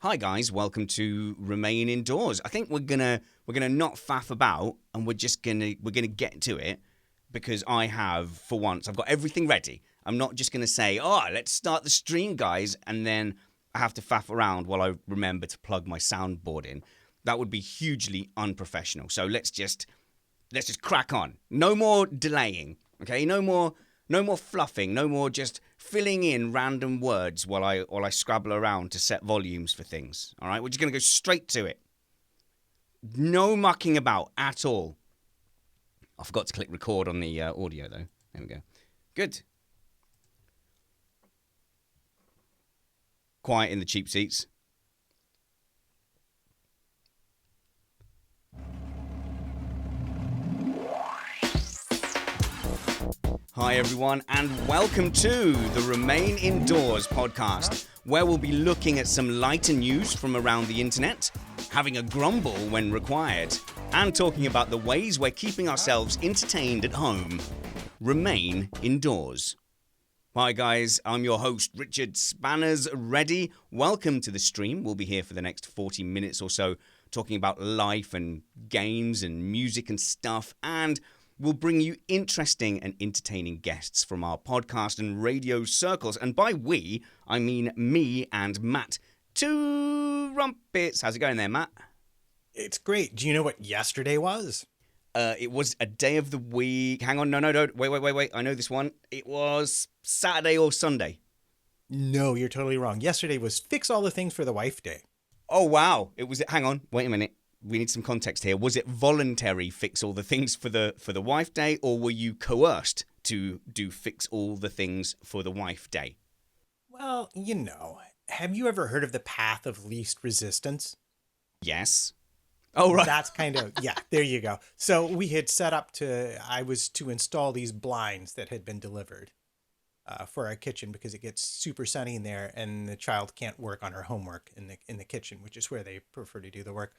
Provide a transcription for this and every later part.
Hi guys, welcome to Remain Indoors. I think we're gonna not faff about, and we're gonna get to it because for once, I've got everything ready. I'm not just gonna say, "Oh, let's start the stream, guys," and then I have to faff around while I remember to plug my soundboard in. That would be hugely unprofessional. So let's just crack on. No more delaying. Okay, no more fluffing, no more just filling in random words while I scrabble around to set volumes for things. All right, we're just going to go straight to it. No mucking about at all. I forgot to click record on the audio though. There we go. Good. Quiet in the cheap seats. Hi everyone, and welcome to the Remain Indoors podcast, where we'll be looking at some lighter news from around the internet, having a grumble when required, and talking about the ways we're keeping ourselves entertained at home. Remain Indoors. Hi guys, I'm your host Richard Spanners Ready. Welcome to the stream. We'll be here for the next 40 minutes or so talking about life and games and music and stuff, and we'll bring you interesting and entertaining guests from our podcast and radio circles. And by we, I mean me and Matt Two Rumpets. How's it going there, Matt? It's great. Do you know what yesterday was? It was a day of the week. Hang on, no, don't. Wait. I know this one. It was Saturday or Sunday. No, you're totally wrong. Yesterday was Fix All the Things for the Wife Day. Oh, wow. Hang on, wait a minute. We need some context here. Was it voluntary fix all the things for the wife day, or were you coerced to do fix all the things for the wife day? Well, have you ever heard of the path of least resistance? Yes. Oh, right. That's there you go. So we had set up I was to install these blinds that had been delivered for our kitchen because it gets super sunny in there and the child can't work on her homework in the kitchen, which is where they prefer to do the work.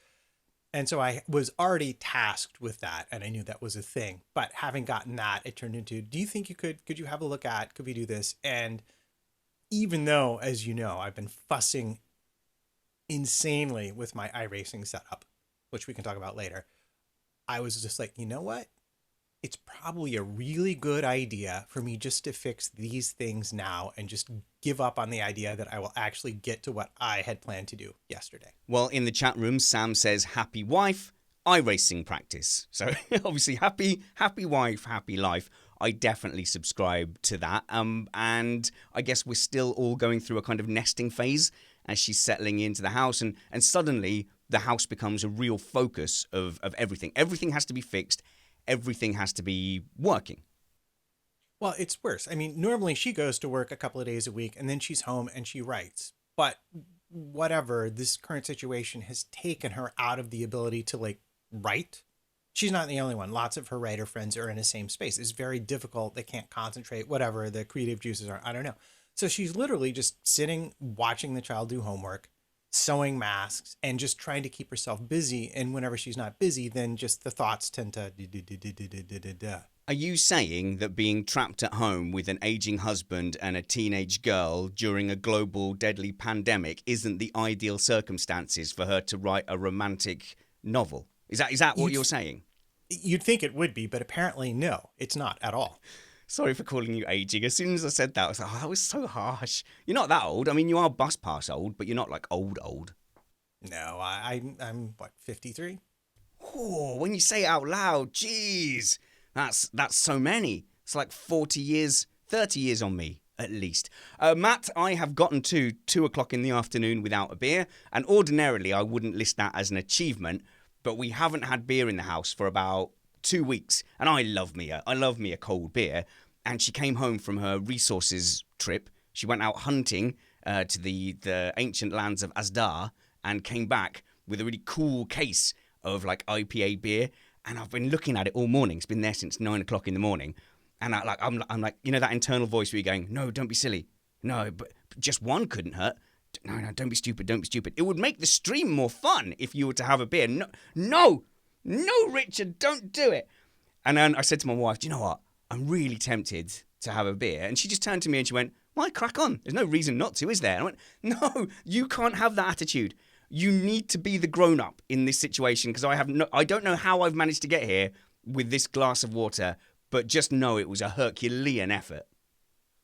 And so I was already tasked with that, and I knew that was a thing. But having gotten that, it turned into, do you think could you have a look at, could we do this? And even though, as you know, I've been fussing insanely with my iRacing setup, which we can talk about later, I was just like, you know what? It's probably a really good idea for me just to fix these things now and just give up on the idea that I will actually get to what I had planned to do yesterday. Well, in the chat room, Sam says, happy wife, iRacing practice. So obviously happy wife, happy life. I definitely subscribe to that. And I guess we're still all going through a kind of nesting phase as she's settling into the house. And suddenly the house becomes a real focus of everything. Everything has to be fixed. Everything has to be working. Well, it's worse. I mean, normally she goes to work a couple of days a week and then she's home and she writes. But whatever, this current situation has taken her out of the ability to write. She's not the only one. Lots of her writer friends are in the same space. It's very difficult. They can't concentrate, whatever the creative juices are. I don't know. So she's literally just sitting, watching the child do homework, sewing masks, and just trying to keep herself busy. And whenever she's not busy, then just the thoughts tend to Are you saying that being trapped at home with an aging husband and a teenage girl during a global deadly pandemic isn't the ideal circumstances for her to write a romantic novel? Is that what you're saying? You'd think it would be, but apparently no, it's not at all. Sorry for calling you aging. As soon as I said that, I was like, oh, that was so harsh. You're not that old. I mean, you are bus pass old, but you're not old. No, I'm what, 53? Oh, when you say it out loud, geez, that's so many. It's like 40 years, 30 years on me, at least. Matt, I have gotten to 2 o'clock in the afternoon without a beer, and ordinarily I wouldn't list that as an achievement, but we haven't had beer in the house for about 2 weeks, and I love me a cold beer. And she came home from her resources trip. She went out hunting to the ancient lands of Asdar and came back with a really cool case of IPA beer. And I've been looking at it all morning. It's been there since 9 o'clock in the morning. And I'm like, that internal voice where you're going, no, don't be silly. No, but just one couldn't hurt. No, don't be stupid. It would make the stream more fun if you were to have a beer. No, Richard, don't do it. And then I said to my wife, do you know what? I'm really tempted to have a beer. And she just turned to me and she went, Why crack on? There's no reason not to, is there? And I went, no, you can't have that attitude. You need to be the grown-up in this situation because I don't know how I've managed to get here with this glass of water, but just know it was a Herculean effort.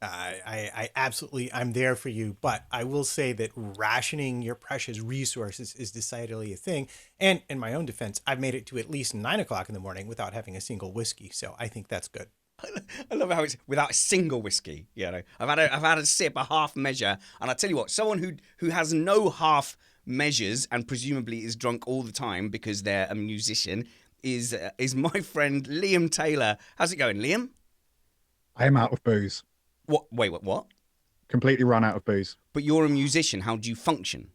I absolutely, I'm there for you, but I will say that rationing your precious resources is decidedly a thing. And in my own defense, I've made it to at least 9 o'clock in the morning without having a single whiskey. So I think that's good. I love how it's without a single whiskey. You know, I've had a sip, a half measure, and I tell you what, someone who has no half measures and presumably is drunk all the time because they're a musician is my friend Liam Taylor. How's it going, Liam? I am out of booze. What? Wait, what? Completely run out of booze. But you're a musician. How do you function?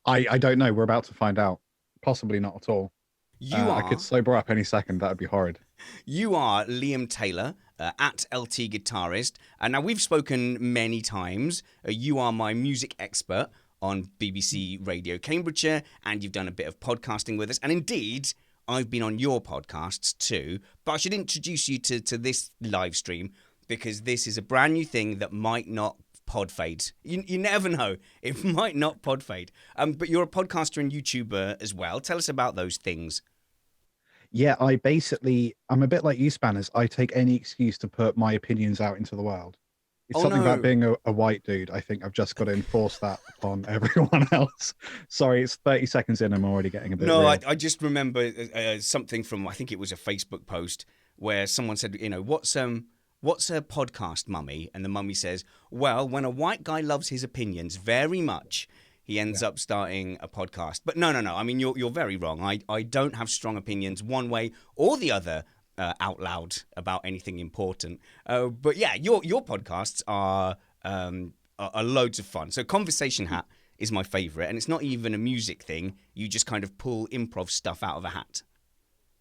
I don't know. We're about to find out. Possibly not at all. I could sober up any second. That would be horrid. You are Liam Taylor, at LT Guitarist. And now we've spoken many times. You are my music expert on BBC Radio Cambridgeshire, and you've done a bit of podcasting with us. And indeed, I've been on your podcasts too. But I should introduce you to this live stream, because this is a brand new thing that might not pod fade. You never know. It might not pod fade. But you're a podcaster and YouTuber as well. Tell us about those things. Yeah, I'm a bit like you, Spanners. I take any excuse to put my opinions out into the world. It's something about being a white dude. I think I've just got to enforce that upon everyone else. Sorry, it's 30 seconds in. I'm already getting a bit No, real. I just remember something from, I think it was a Facebook post where someone said, you know, what's a podcast, mummy? And the mummy says, well, when a white guy loves his opinions very much, he ends up starting a podcast. But no. I mean, you're very wrong. I don't have strong opinions one way or the other out loud about anything important. But yeah, your podcasts are loads of fun. So Conversation Hat is my favorite, and it's not even a music thing. You just kind of pull improv stuff out of a hat.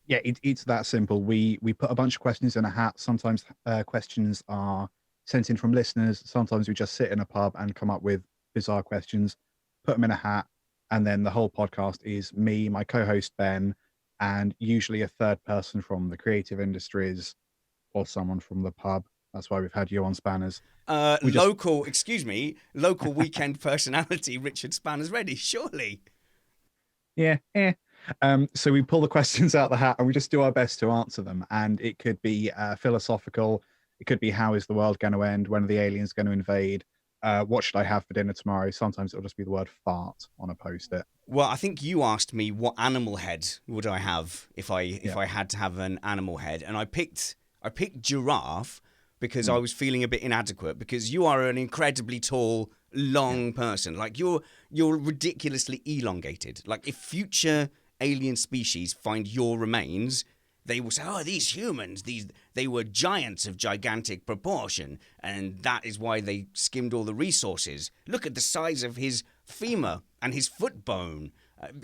Yeah, it's that simple. We put a bunch of questions in a hat. Sometimes questions are sent in from listeners. Sometimes we just sit in a pub and come up with bizarre questions, put them in a hat, and then the whole podcast is me, my co-host Ben, and usually a third person from the creative industries or someone from the pub. That's why we've had you on, Spanners. Local weekend personality Richard Spanners Ready, surely. Yeah. So we pull the questions out the hat and we just do our best to answer them. And it could be philosophical. It could be, how is the world going to end? When are the aliens going to invade? What should I have for dinner tomorrow? Sometimes it'll just be the word fart on a post-it. Well, I think you asked me what animal head would I have if I had to have an animal head, and I picked giraffe because I was feeling a bit inadequate, because you are an incredibly tall, long person. Like you're ridiculously elongated. Like if future alien species find your remains, they will say, oh, these humans, they were giants of gigantic proportion, and that is why they skimmed all the resources. Look at the size of his femur and his foot bone.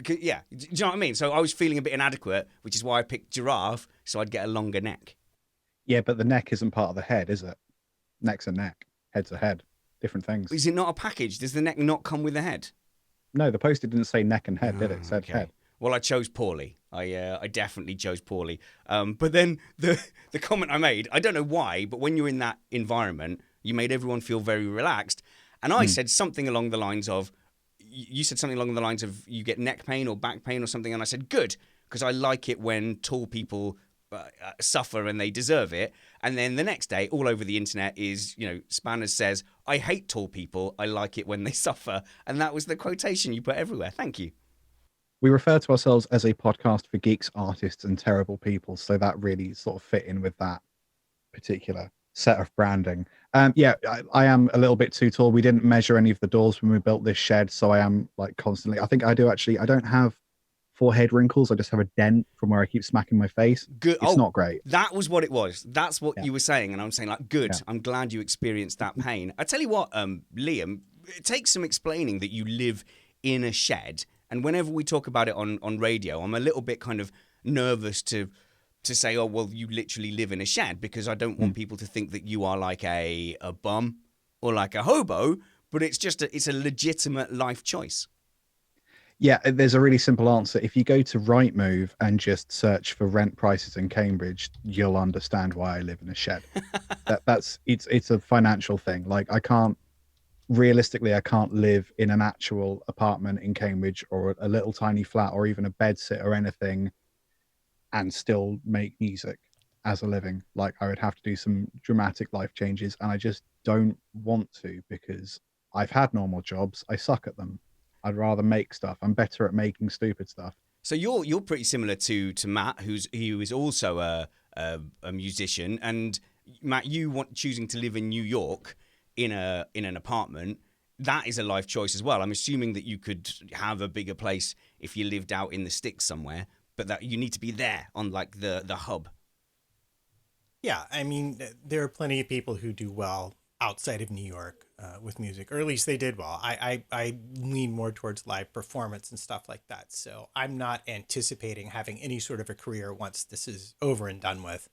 Do you know what I mean? So I was feeling a bit inadequate, which is why I picked giraffe, so I'd get a longer neck. Yeah, but the neck isn't part of the head, is it? Neck's a neck, head's a head. Different things. Is it not a package? Does the neck not come with the head? No, the post-it didn't say neck and head, did it? It said head. Well, I chose poorly. I definitely chose poorly. But then the comment I made, I don't know why, but when you're in that environment, you made everyone feel very relaxed. And I said something along the lines of, you said something along the lines of, you get neck pain or back pain or something. And I said, good, because I like it when tall people suffer and they deserve it. And then the next day, all over the internet is, Spanners says, I hate tall people. I like it when they suffer. And that was the quotation you put everywhere. Thank you. We refer to ourselves as a podcast for geeks, artists, and terrible people. So that really sort of fit in with that particular set of branding. I am a little bit too tall. We didn't measure any of the doors when we built this shed. So I am like constantly, I think I do actually, I don't have forehead wrinkles. I just have a dent from where I keep smacking my face. Good. It's not great. That was what it was. That's what you were saying. And I'm saying like, good. Yeah. I'm glad you experienced that pain. I tell you what, Liam, it takes some explaining that you live in a shed. And whenever we talk about it on radio, I'm a little bit kind of nervous to say, oh, well, you literally live in a shed, because I don't want people to think that you are like a bum or like a hobo, but it's just it's a legitimate life choice. Yeah, there's a really simple answer. If you go to Rightmove and just search for rent prices in Cambridge, you'll understand why I live in a shed. It's a financial thing. Like I can't live in an actual apartment in Cambridge or a little tiny flat or even a bed sit or anything and still make music as a living. Like I would have to do some dramatic life changes, and I just don't want to because I've had normal jobs. I suck at them. I'd rather make stuff. I'm better at making stupid stuff. So you're pretty similar to Matt, who is also a musician, and Matt, choosing to live in New York in an apartment. That is a life choice as well. I'm assuming that you could have a bigger place if you lived out in the sticks somewhere, but that you need to be there on like the hub. Yeah, I mean, there are plenty of people who do well outside of New York with music, or at least they did well. I lean more towards live performance and stuff like that. So I'm not anticipating having any sort of a career once this is over and done with,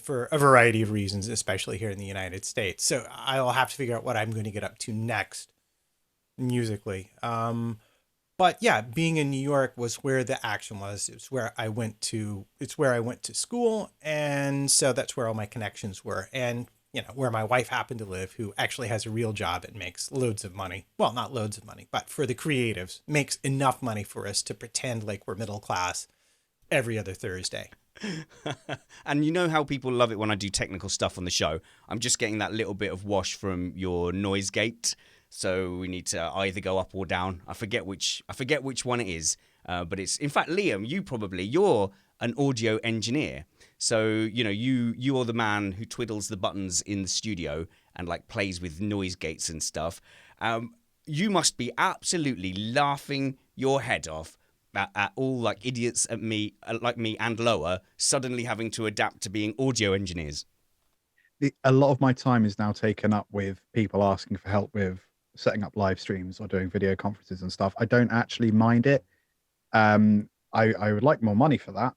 for a variety of reasons, especially here in the United States. So I'll have to figure out what I'm going to get up to next musically. But yeah, being in New York was where the action was. It's where I went to school. And so that's where all my connections were. And, you know, where my wife happened to live, who actually has a real job and makes loads of money. Well, not loads of money, but for the creatives, makes enough money for us to pretend like we're middle class every other Thursday. And you know how people love it when I do technical stuff on the show. I'm just getting that little bit of wash from your noise gate. So we need to either go up or down. I forget which one it is. But it's, in fact, Liam, you're an audio engineer. So, you know, you're the man who twiddles the buttons in the studio and like plays with noise gates and stuff. You must be absolutely laughing your head off at all like idiots at me, like me and lower, suddenly having to adapt to being audio engineers. A lot of my time is now taken up with people asking for help with setting up live streams or doing video conferences and stuff. I don't actually mind it. I would like more money for that,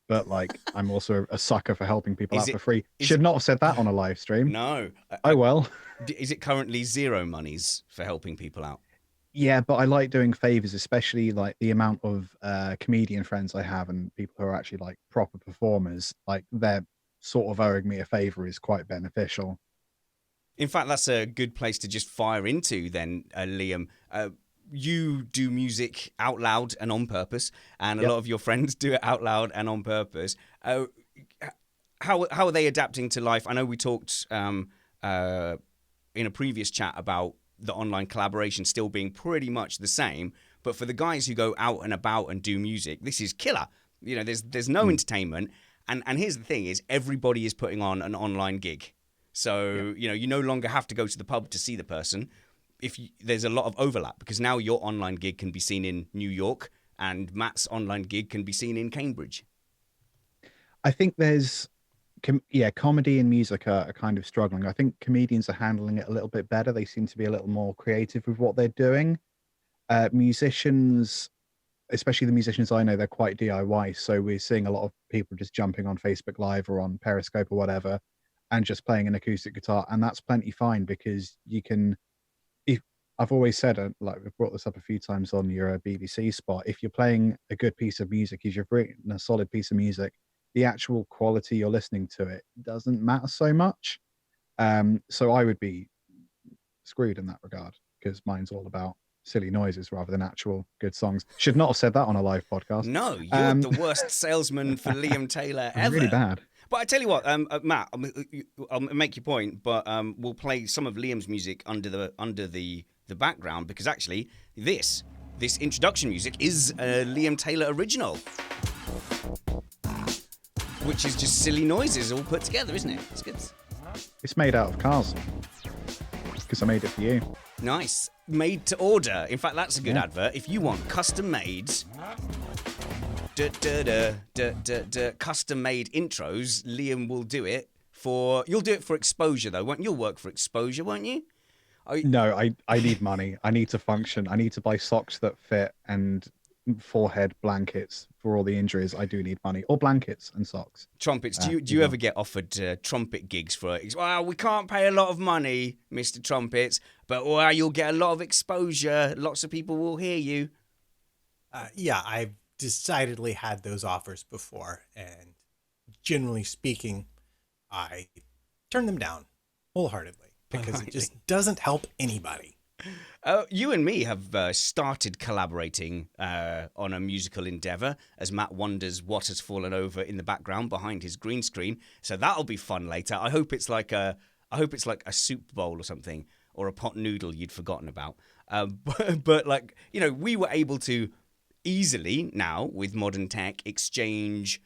but like I'm also a sucker for helping people out for free. Should not have said that on a live stream. No. Oh well. Is it currently zero monies for helping people out? Yeah, but I like doing favors, especially like the amount of comedian friends I have and people who are actually like proper performers. Like they're sort of owing me a favor is quite beneficial. In fact, that's a good place to just fire into then, Liam. You do music out loud and on purpose, and a lot of your friends do it out loud and on purpose. How are they adapting to life? I know we talked in a previous chat about the online collaboration still being pretty much the same, but for the guys who go out and about and do music, this is killer. You know, there's no entertainment, and here's the thing: is everybody is putting on an online gig. So, you know, you no longer have to go to the pub to see the person. There's a lot of overlap because now your online gig can be seen in New York and Matt's online gig can be seen in Cambridge. I think there's, comedy and music are kind of struggling. I think comedians are handling it a little bit better. They seem to be a little more creative with what they're doing. Musicians, especially the musicians I know, they're quite DIY. So we're seeing a lot of people just jumping on Facebook Live or on Periscope or whatever and just playing an acoustic guitar. And that's plenty fine because you can, I've always said, like we've brought this up a few times on your BBC spot, if you're playing a good piece of music, if you've written a solid piece of music, the actual quality you're listening to it doesn't matter so much. So I would be screwed in that regard because mine's all about silly noises rather than actual good songs. Should not have said that on a live podcast. No, you're the worst salesman for Liam Taylor ever. Really bad. But I tell you what, Matt, I'll make your point, but we'll play some of Liam's music under the background because actually this introduction music is a Liam Taylor original, which is just silly noises all put together, isn't it? It's good. It's made out of cars because I made it for you. Nice. Made to order. In fact, that's a good advert. If you want custom made custom made intros, Liam will do it for. You'll do it for exposure though, won't you? You'll work for exposure, won't you? No, I need money. I need to function. I need to buy socks that fit and forehead blankets for all the injuries. I do need money or blankets and socks. Trumpets. Do you ever get offered trumpet gigs for it? Well, we can't pay a lot of money, Mr. Trumpets, but you'll get a lot of exposure. Lots of people will hear you. Yeah, I've decidedly had those offers before, and generally speaking, I turn them down wholeheartedly because it Politely. just doesn't help anybody. You and me have started collaborating on a musical endeavor as Matt wonders what has fallen over in the background behind his green screen. So that'll be fun later. I hope it's like a soup bowl or something, or a pot noodle you'd forgotten about. But like we were able to easily now with modern tech exchange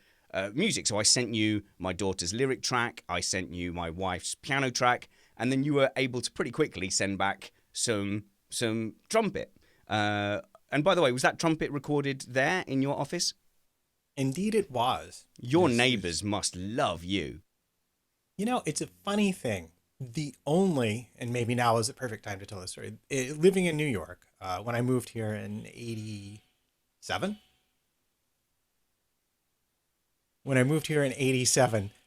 music. So I sent you my daughter's lyric track, I sent you my wife's piano track, and then you were able to pretty quickly send back some trumpet. And by the way, was that trumpet recorded there in your office? Indeed, it was. Your neighbors must love you. It's a funny thing. The only, and maybe now is the perfect time to tell this story. Living in New York, when I moved here in '87,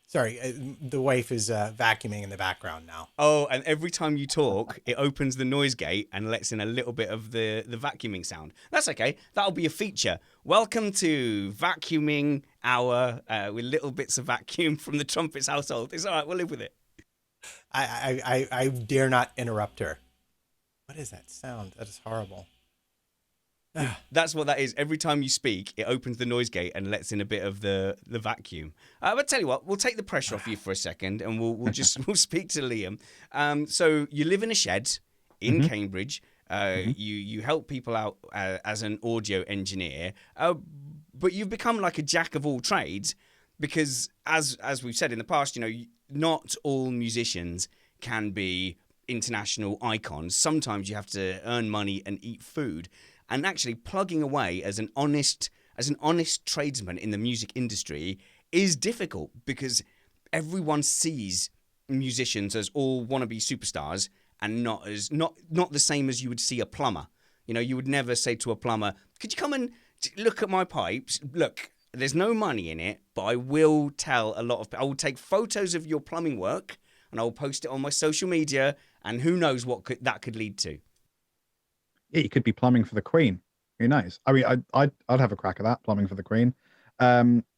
sorry, the wife is vacuuming in the background now. Oh, and every time you talk, it opens the noise gate and lets in a little bit of the vacuuming sound. That's okay. That'll be a feature. Welcome to Vacuuming Hour with little bits of vacuum from the Trumpets household. It's all right. We'll live with it. I dare not interrupt her. What is that sound? That is horrible. That's what that is. Every time you speak, it opens the noise gate and lets in a bit of the vacuum. But tell you what, we'll take the pressure off you for a second, and we'll speak to Liam. So you live in a shed in Cambridge. You help people out as an audio engineer, but you've become like a jack of all trades because, as we've said in the past, not all musicians can be international icons. Sometimes you have to earn money and eat food. And actually plugging away as an honest tradesman in the music industry is difficult because everyone sees musicians as all wannabe superstars and not the same as you would see a plumber. You would never say to a plumber, "Could you come and look at my pipes? Look, there's no money in it, but I will I will take photos of your plumbing work and I will post it on my social media, and who knows what that could lead to." Yeah, you could be plumbing for the Queen. Who knows? I mean, I'd have a crack at that, plumbing for the Queen,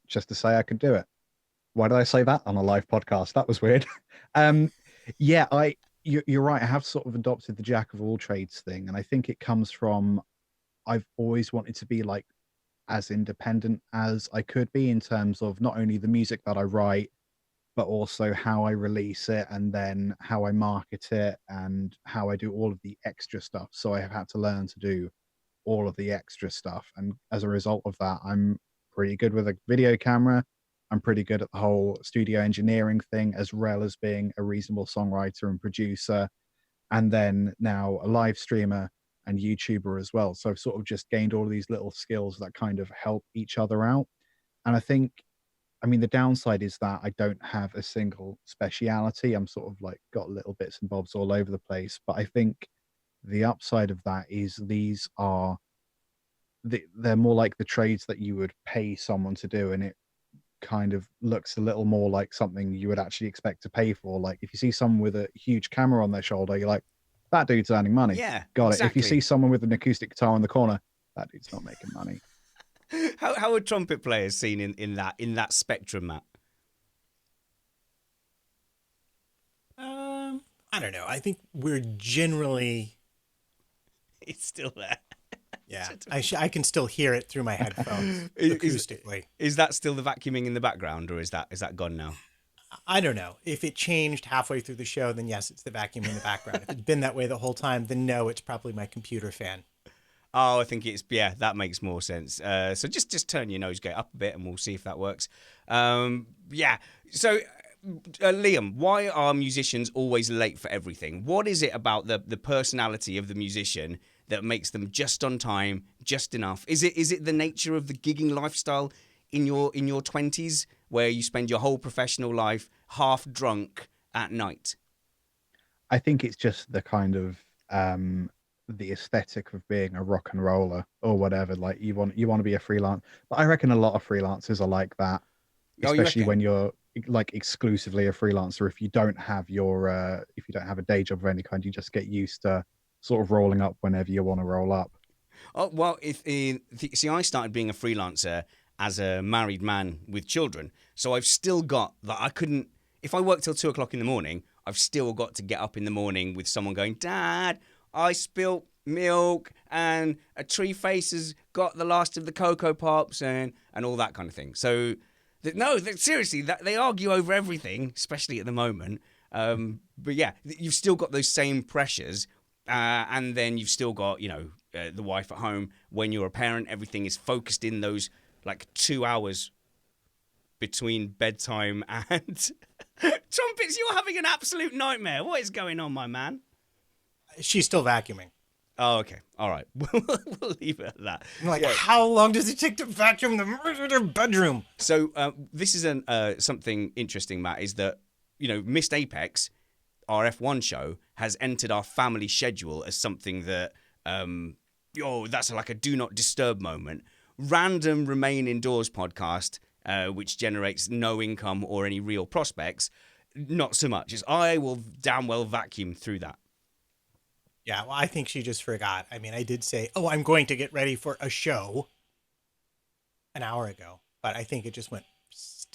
just to say I could do it. Why did I say that on a live podcast? That was weird. Yeah, you're right. I have sort of adopted the jack of all trades thing, and I think it comes from I've always wanted to be like as independent as I could be in terms of not only the music that I write, but also how I release it and then how I market it and how I do all of the extra stuff. So I have had to learn to do all of the extra stuff. And as a result of that, I'm pretty good with a video camera. I'm pretty good at the whole studio engineering thing, as well as being a reasonable songwriter and producer. And then now a live streamer and YouTuber as well. So I've sort of just gained all of these little skills that kind of help each other out. And I mean, the downside is that I don't have a single speciality. I'm sort of like got little bits and bobs all over the place. But I think the upside of that is they're more like the trades that you would pay someone to do, and it kind of looks a little more like something you would actually expect to pay for. Like if you see someone with a huge camera on their shoulder, you're like, that dude's earning money. Yeah, got exactly. it. If you see someone with an acoustic guitar in the corner, that dude's not making money. How are trumpet players seen in that spectrum, Matt? I don't know. I think we're generally. It's still there. Yeah, I can still hear it through my headphones acoustically. Is that still the vacuuming in the background, or is that gone now? I don't know. If it changed halfway through the show, then yes, it's the vacuum in the background. If it's been that way the whole time, then no, it's probably my computer fan. Oh, I think that makes more sense. So just turn your nose gate up a bit, and we'll see if that works. Yeah. So. Liam, why are musicians always late for everything? What is it about the personality of the musician that makes them just on time, just enough? Is it the nature of the gigging lifestyle in your 20s where you spend your whole professional life half drunk at night? I think it's just the kind of the aesthetic of being a rock and roller or whatever. Like you want to be a freelance, but I reckon a lot of freelancers are like that, especially when you're like exclusively a freelancer. If you don't have a day job of any kind, you just get used to sort of rolling up whenever you want to roll up. Oh well, see, I started being a freelancer as a married man with children, so I've still got that. I couldn't if I work till 2 o'clock in the morning. I've still got to get up in the morning with someone going, "Dad, I spilt milk, and a tree face has got the last of the Cocoa Pops," and all that kind of thing. So, seriously, they argue over everything, especially at the moment. But yeah, you've still got those same pressures. And then you've still got, the wife at home. When you're a parent, everything is focused in those like 2 hours between bedtime and Trumpets. You're having an absolute nightmare. What is going on, my man? She's still vacuuming. Oh, okay. All right. We'll leave it at that. I'm like, how long does it take to vacuum the bedroom? So this is something interesting, Matt, is that, Missed Apex, our F1 show, has entered our family schedule as something that, that's like a do not disturb moment. Random Remain Indoors podcast, which generates no income or any real prospects, not so much. As I will damn well vacuum through that. Yeah, well, I think she just forgot. I mean, I did say, I'm going to get ready for a show an hour ago, but I think it just went. Psst.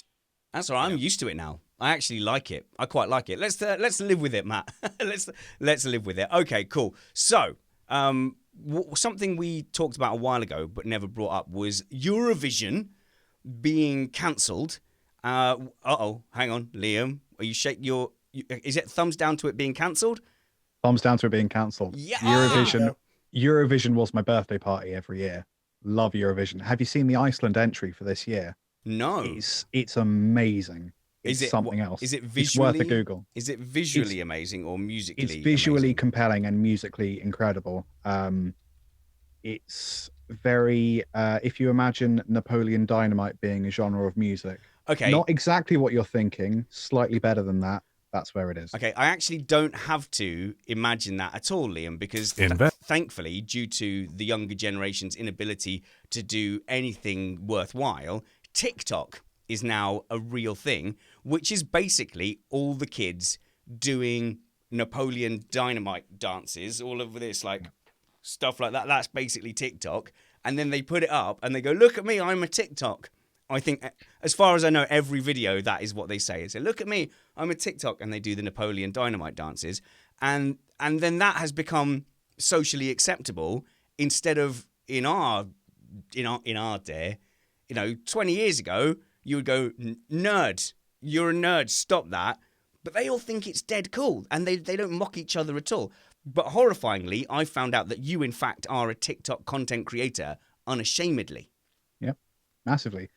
That's all right. I'm used to it now. I actually like it. I quite like it. Let's live with it, Matt. let's live with it. Okay, cool. So, something we talked about a while ago but never brought up was Eurovision being cancelled. Hang on, Liam. Are you shake your? Is it thumbs down to it being cancelled? Thumbs down to it being cancelled. Yeah. Eurovision was my birthday party every year. Love Eurovision. Have you seen the Iceland entry for this year? No. It's amazing. It's something else. Is it visually? It's worth a Google. Is it visually amazing or musically? It's visually amazing? compelling and musically incredible. It's very. If you imagine Napoleon Dynamite being a genre of music, okay, not exactly what you're thinking. Slightly better than that. That's where it is. Okay, I actually don't have to imagine that at all, Liam, because thankfully, due to the younger generation's inability to do anything worthwhile, TikTok is now a real thing, which is basically all the kids doing Napoleon Dynamite dances, all of this, like, stuff like that. That's basically TikTok. And then they put it up and they go, look at me, I'm a TikTok. I think, as far as I know, every video, that is what they say. They say, look at me, I'm a TikTok, and they do the Napoleon Dynamite dances. And then that has become socially acceptable instead of in our day, 20 years ago, you would go, nerd, you're a nerd, stop that. But they all think it's dead cool, and they don't mock each other at all. But horrifyingly, I found out that you, in fact, are a TikTok content creator unashamedly. Yep, massively.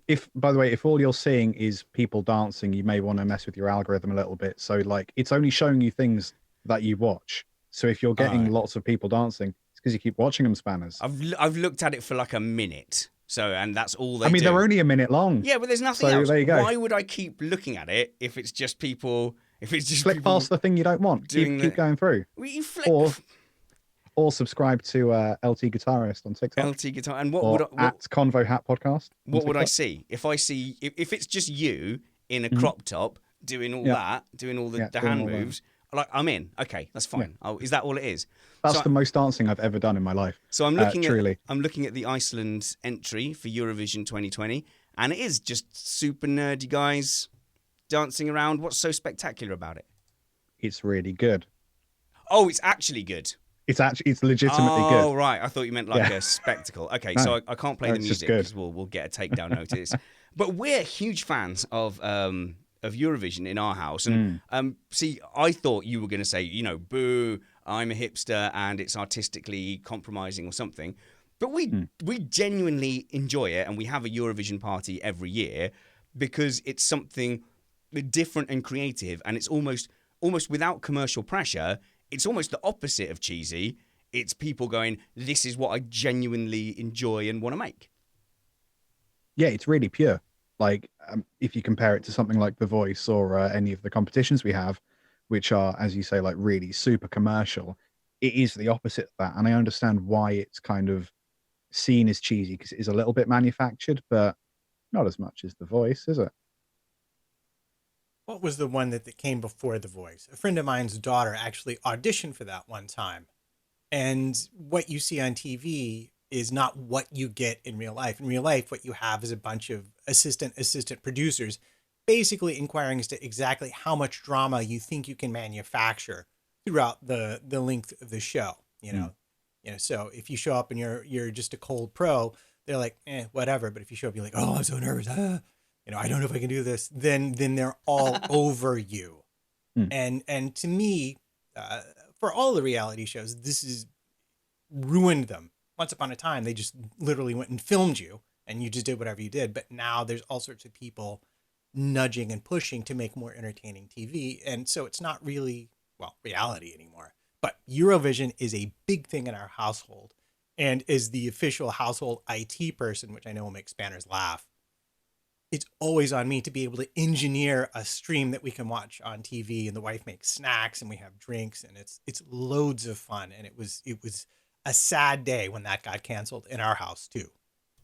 If, by the way, if all you're seeing is people dancing, you may want to mess with your algorithm a little bit. So, like, it's only showing you things that you watch. So if you're getting lots of people dancing, it's because you keep watching them, Spanners. I've looked at it for like a minute. So, and that's all they do. I mean, they're only a minute long. Yeah, but there's nothing else. There you go. Why would I keep looking at it if it's just people? If it's just flick people past the thing you don't want. Keep going through. You flick. Or subscribe to LT Guitarist on TikTok. LT Guitar, and at Convo Hat Podcast. What would I see if it's just you in a crop top doing all that, doing all the hand moves? Like, I'm in. Okay, that's fine. Yeah. Oh, is that all it is? That's the most dancing I've ever done in my life. So I'm looking truly. I'm looking at the Iceland entry for Eurovision 2020, and it is just super nerdy guys dancing around. What's so spectacular about it? It's really good. Oh, it's actually good. It's legitimately good. Oh, right. I thought you meant like a spectacle. Okay, so I can't play the music because we'll get a takedown notice. But we're huge fans of Eurovision in our house. And see, I thought you were going to say, boo, I'm a hipster and it's artistically compromising or something. But we genuinely enjoy it, and we have a Eurovision party every year because it's something different and creative, and it's almost without commercial pressure. It's almost the opposite of cheesy. It's people going, this is what I genuinely enjoy and want to make. Yeah, it's really pure. Like, if you compare it to something like The Voice or any of the competitions we have, which are, as you say, like really super commercial, it is the opposite of that. And I understand why it's kind of seen as cheesy, because it is a little bit manufactured, but not as much as The Voice, is it? What was the one that came before The Voice? A friend of mine's daughter actually auditioned for that one time. And what you see on TV is not what you get in real life. In real life, what you have is a bunch of assistant producers basically inquiring as to exactly how much drama you think you can manufacture throughout the length of the show. So if you show up and you're just a cold pro, they're like, whatever. But if you show up, you're like, oh, I'm so nervous. I don't know if I can do this. Then they're all over you. And to me, for all the reality shows, this has ruined them. Once upon a time, they just literally went and filmed you and you just did whatever you did. But now there's all sorts of people nudging and pushing to make more entertaining TV. And so it's not really, reality anymore. But Eurovision is a big thing in our household. And as the official household IT person, which I know will make Spanners laugh, it's always on me to be able to engineer a stream that we can watch on TV, and the wife makes snacks and we have drinks, and it's loads of fun. And it was a sad day when that got canceled in our house too.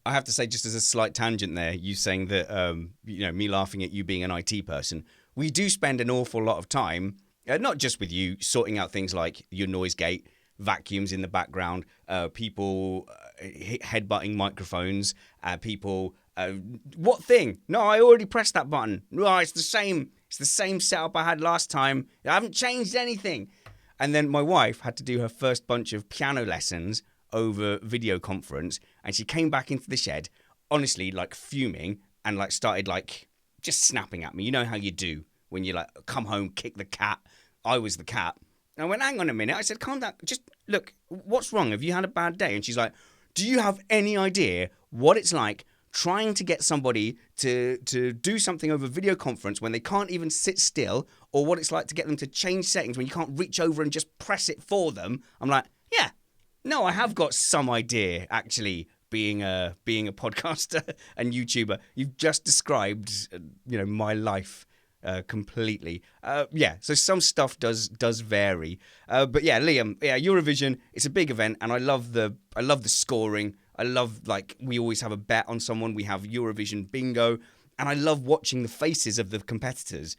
I have to say, just as a slight tangent there, you saying that, me laughing at you being an IT person, we do spend an awful lot of time, not just with you, sorting out things like your noise gate, vacuums in the background, people headbutting microphones, people... what thing? No, I already pressed that button. No, it's the same. It's the same setup I had last time. I haven't changed anything. And then my wife had to do her first bunch of piano lessons over video conference, and she came back into the shed, honestly, like fuming, and like started like just snapping at me. You know how you do when you like come home, kick the cat. I was the cat. And I went, hang on a minute. I said, calm down. Just look, what's wrong? Have you had a bad day? And she's like, do you have any idea what it's like trying to get somebody to do something over video conference when they can't even sit still, or what it's like to get them to change settings when you can't reach over and just press it for them? I'm like, yeah, no, I have got some idea, actually, being a podcaster and YouTuber. You've just described, my life completely. So some stuff does vary. But yeah, Liam, Eurovision, it's a big event, and I love the scoring. I love, we always have a bet on someone. We have Eurovision bingo. And I love watching the faces of the competitors.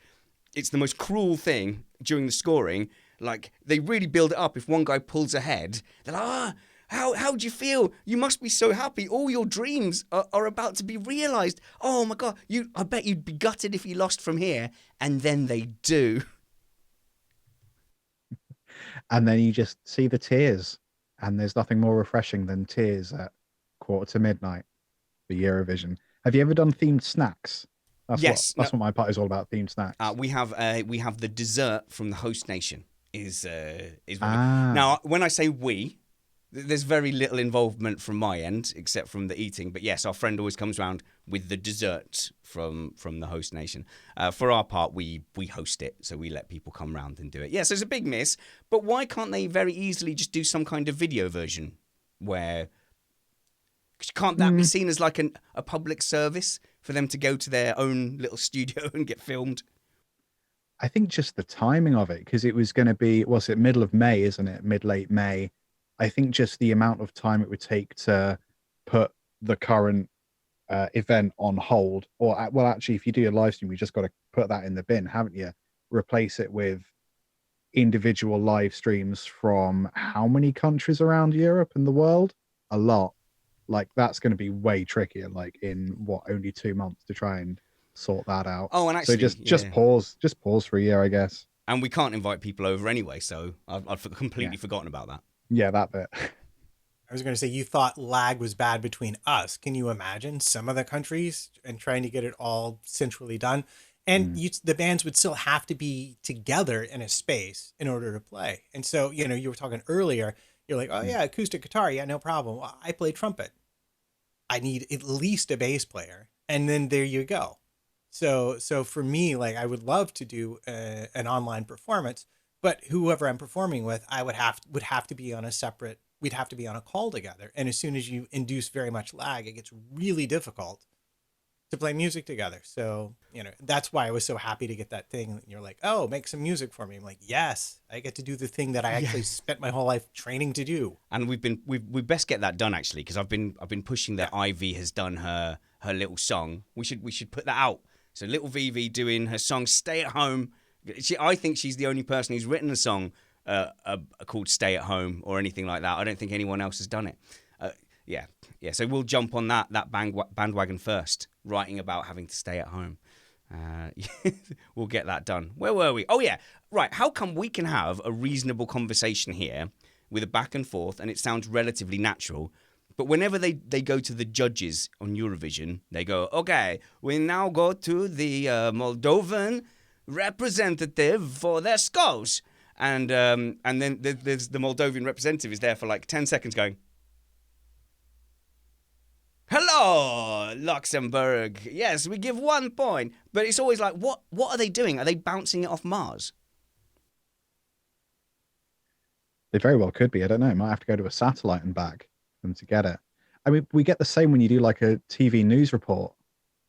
It's the most cruel thing during the scoring. Like, they really build it up. If one guy pulls ahead, they're like, how do you feel? You must be so happy. All your dreams are about to be realized. Oh, my God. I bet you'd be gutted if you lost from here. And then they do. And then you just see the tears. And there's nothing more refreshing than tears at 1:45 for Eurovision. Have you ever done themed snacks? That's what my part is all about. Themed snacks. We have the dessert from the host nation. Now, when I say we, there's very little involvement from my end except from the eating. But yes, our friend always comes around with the dessert from the host nation. For our part, we host it, so we let people come round and do it. Yes, there's a big miss. But why can't they very easily just do some kind of video version where? Can't that be seen as like a public service for them to go to their own little studio and get filmed? I think just the timing of it, because it was going to be, what's it, middle of May, isn't it? Late May. I think just the amount of time it would take to put the current event on hold, or, well, actually, if you do a live stream, you just got to put that in the bin, haven't you? Replace it with individual live streams from how many countries around Europe and the world? A lot. Like, that's going to be way trickier, like in only 2 months to try and sort that out. Oh, and actually, so just pause for a year, I guess. And we can't invite people over anyway, so I've completely forgotten about that. Yeah, that bit. I was going to say, you thought lag was bad between us. Can you imagine some of the countries and trying to get it all centrally done? And the bands would still have to be together in a space in order to play. And so, you were talking earlier, you're like, oh yeah, acoustic guitar. Yeah, no problem. Well, I play trumpet. I need at least a bass player. And then there you go. So for me, like, I would love to do an online performance, but whoever I'm performing with, I would have to be on a separate, we'd have to be on a call together. And as soon as you induce very much lag, it gets really difficult to play music together. So, that's why I was so happy to get that thing. And you're like, oh, make some music for me. I'm like, yes, I get to do the thing that I actually spent my whole life training to do. And we best get that done, actually, because I've been pushing that Ivy has done her little song. We should put that out. So little Vivi doing her song "Stay at Home." I think she's the only person who's written a song called Stay at Home or anything like that. I don't think anyone else has done it. Yeah. So we'll jump on that bandwagon first, writing about having to stay at home. We'll get that done. Where were we? Oh, yeah. Right. How come we can have a reasonable conversation here with a back and forth and it sounds relatively natural, but whenever they go to the judges on Eurovision, they go, okay, we now go to the Moldovan representative for their scores. And then there's the Moldovan representative is there for like 10 seconds going, hello, Luxembourg. Yes, we give 1 point. But it's always like, what are they doing? Are they bouncing it off Mars? They very well could be. I don't know. Might have to go to a satellite and back for them to get it. I mean, we get the same when you do like a TV news report.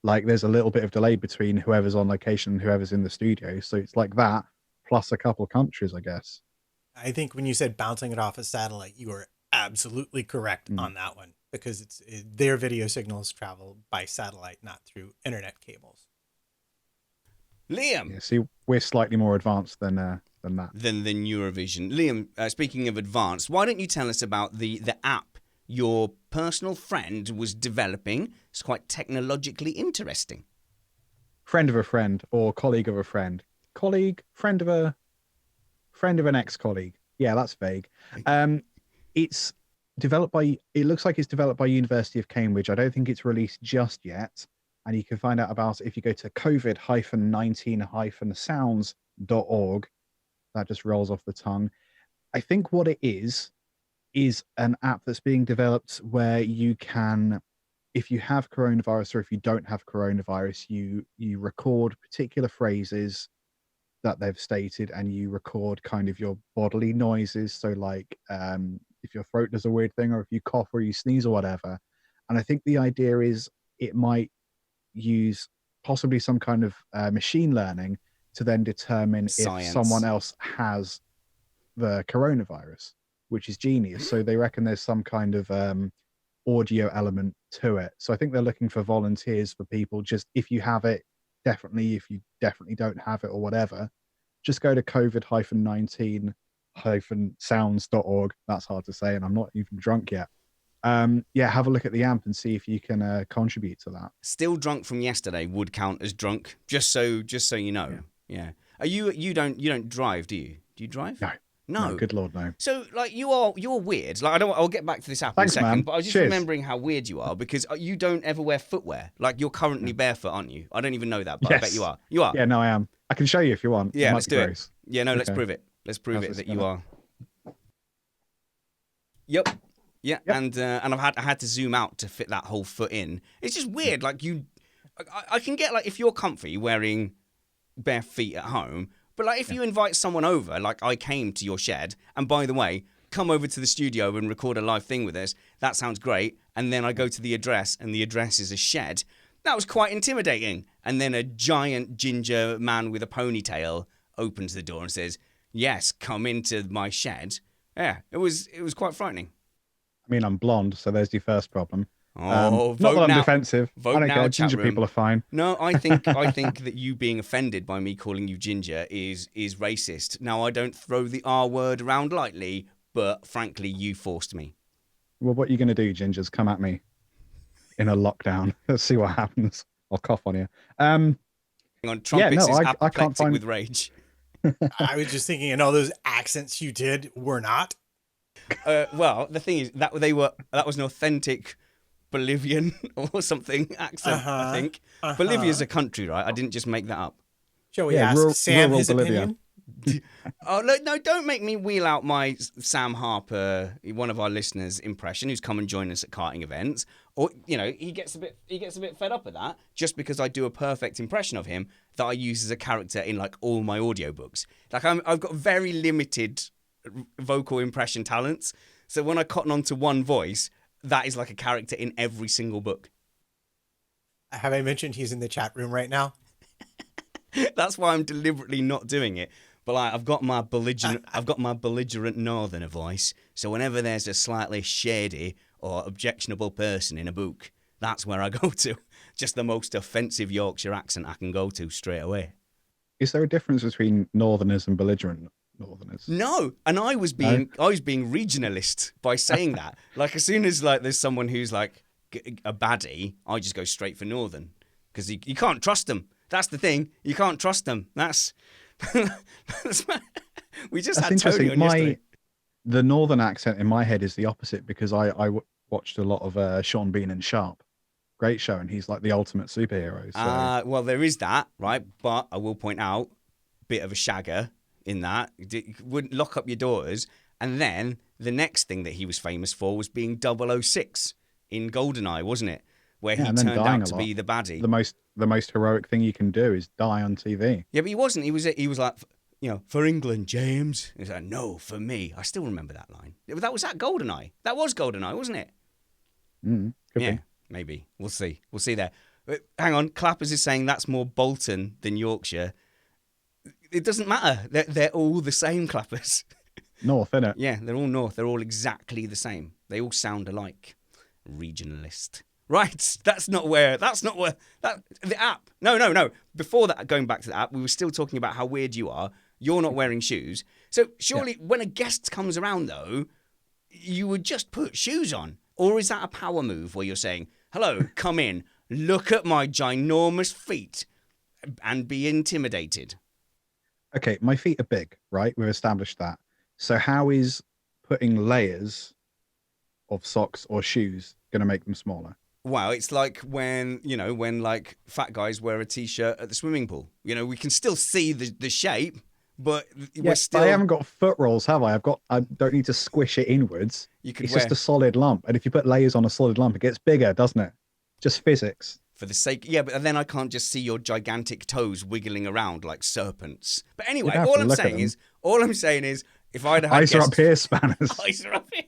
Like there's a little bit of delay between whoever's on location and whoever's in the studio. So it's like that plus a couple of countries, I guess. I think when you said bouncing it off a satellite, you were absolutely correct on that one, because their video signals travel by satellite, not through internet cables. Liam. Yeah, see, we're slightly more advanced than that. Than Eurovision. Liam, speaking of advanced, why don't you tell us about the app your personal friend was developing? It's quite technologically interesting. Friend of a friend or colleague of a friend. Colleague, friend of an ex-colleague. Yeah, that's vague. It's developed by, it looks like it's developed by University of Cambridge. I don't think it's released just yet. And you can find out about it if you go to covid-19-sounds.org. That just rolls off the tongue. I think what it is an app that's being developed where you can, if you have coronavirus or if you don't have coronavirus, you record particular phrases that they've stated and you record kind of your bodily noises. So like if your throat does a weird thing or if you cough or you sneeze or whatever. And I think the idea is it might use possibly some kind of machine learning to then determine Science. if someone else has the coronavirus, which is genius. So they reckon there's some kind of audio element to it. So I think they're looking for volunteers, for people, just if you have it, definitely, if you definitely don't have it or whatever, just go to covid-19-sounds.org. That's hard to say and I'm not even drunk yet. Have a look at the amp and see if you can contribute to that. Still drunk from yesterday would count as drunk, just so you know. Yeah. Are you don't drive, do you? Do you drive? No. Good Lord, no. So like you're weird. Like I'll get back to this app Thanks, in a second, man. but I was just Cheers. remembering how weird you are because you don't ever wear footwear. Like you're currently barefoot, aren't you? I don't even know that, but Yes. I bet you are. You are. Yeah, no, I am. I can show you if you want. Yeah, It might let's be do gross. it. Yeah, no, let's Okay. prove it. Let's prove How's it this that you gonna- are. Yep. Yeah, and I had to zoom out to fit that whole foot in. It's just weird. Like I can get like if you're comfy wearing bare feet at home, but like if you invite someone over, like I came to your shed, and by the way, come over to the studio and record a live thing with us. That sounds great. And then I go to the address, and the address is a shed. That was quite intimidating. And then a giant ginger man with a ponytail opens the door and says, "Yes, come into my shed." Yeah, it was quite frightening. I mean, I'm blonde, so there's your first problem. Oh, not that vote I'm now. defensive. Vote I don't now, care. chat Ginger room. people are fine. No, I think that you being offended by me calling you ginger is racist. Now, I don't throw the R word around lightly, but frankly, you forced me. Well, what are you going to do, Gingers? Come at me in a lockdown. Let's see what happens. I'll cough on you. Hang on, Trumpets no, is I can't apoplectic find- with rage. I was just thinking, and all those accents you did were not. Well, the thing is that that was an authentic Bolivian or something accent. I think Bolivia's a country, right? I didn't just make that up. Shall we Yeah, ask Sam rural his Bolivia. opinion? Oh no! Don't make me wheel out my Sam Harper, one of our listeners' impression, who's come and joined us at karting events. Or he gets a bit fed up at that just because I do a perfect impression of him that I use as a character in like all my audiobooks. Like I've got very limited vocal impression talents, so when I cotton onto one voice, that is like a character in every single book. Have I mentioned he's in the chat room right now? That's why I'm deliberately not doing it. But like, I've got my belligerent northerner voice. So whenever there's a slightly shady or objectionable person in a book, that's where I go to. Just the most offensive Yorkshire accent I can go to straight away. Is there a difference between northerners and belligerent Northerners. No, and I was being regionalist by saying that. Like as soon as like there's someone who's like a baddie, I just go straight for Northern because you can't trust them. That's the thing. You can't trust them. That's we just That's had Tony interesting. on yesterday. The Northern accent in my head is the opposite because I watched a lot of Sean Bean and Sharp. Great show, and he's like the ultimate superhero. So Well, there is that, right? But I will point out, bit of a shagger in that. Wouldn't lock up your daughters. And then the next thing that he was famous for was being 006 in GoldenEye, wasn't it? Where he and then turned dying out a to lot. be the baddie. The most heroic thing you can do is die on TV. Yeah, but he wasn't. He was like, for England, James. He was like, no, for me. I still remember that line. That was GoldenEye. That was GoldenEye, wasn't it? Could Yeah, be. maybe. We'll see. We'll see there. But hang on. Clappers is saying that's more Bolton than Yorkshire. It doesn't matter. They're all the same, Clappers. North, innit? Yeah, they're all North. They're all exactly the same. They all sound alike. Regionalist. Right. That's not where the app. No. Before that, going back to the app, we were still talking about how weird you are. You're not wearing shoes. So surely when a guest comes around, though, you would just put shoes on. Or is that a power move where you're saying, hello, come in, look at my ginormous feet and be intimidated? Okay, my feet are big, right? We've established that. So how is putting layers of socks or shoes going to make them smaller? Wow, it's like when like fat guys wear a t-shirt at the swimming pool. We can still see the shape, but we're still... I haven't got foot rolls, have I? I don't need to squish it inwards. It's just a solid lump. And if you put layers on a solid lump, it gets bigger, doesn't it? Just physics. For the sake... Yeah, but then I can't just see your gigantic toes wiggling around like serpents. But anyway, all I'm saying is, if I'd had eyes guests... are up here, Spanners. Eyes are up here.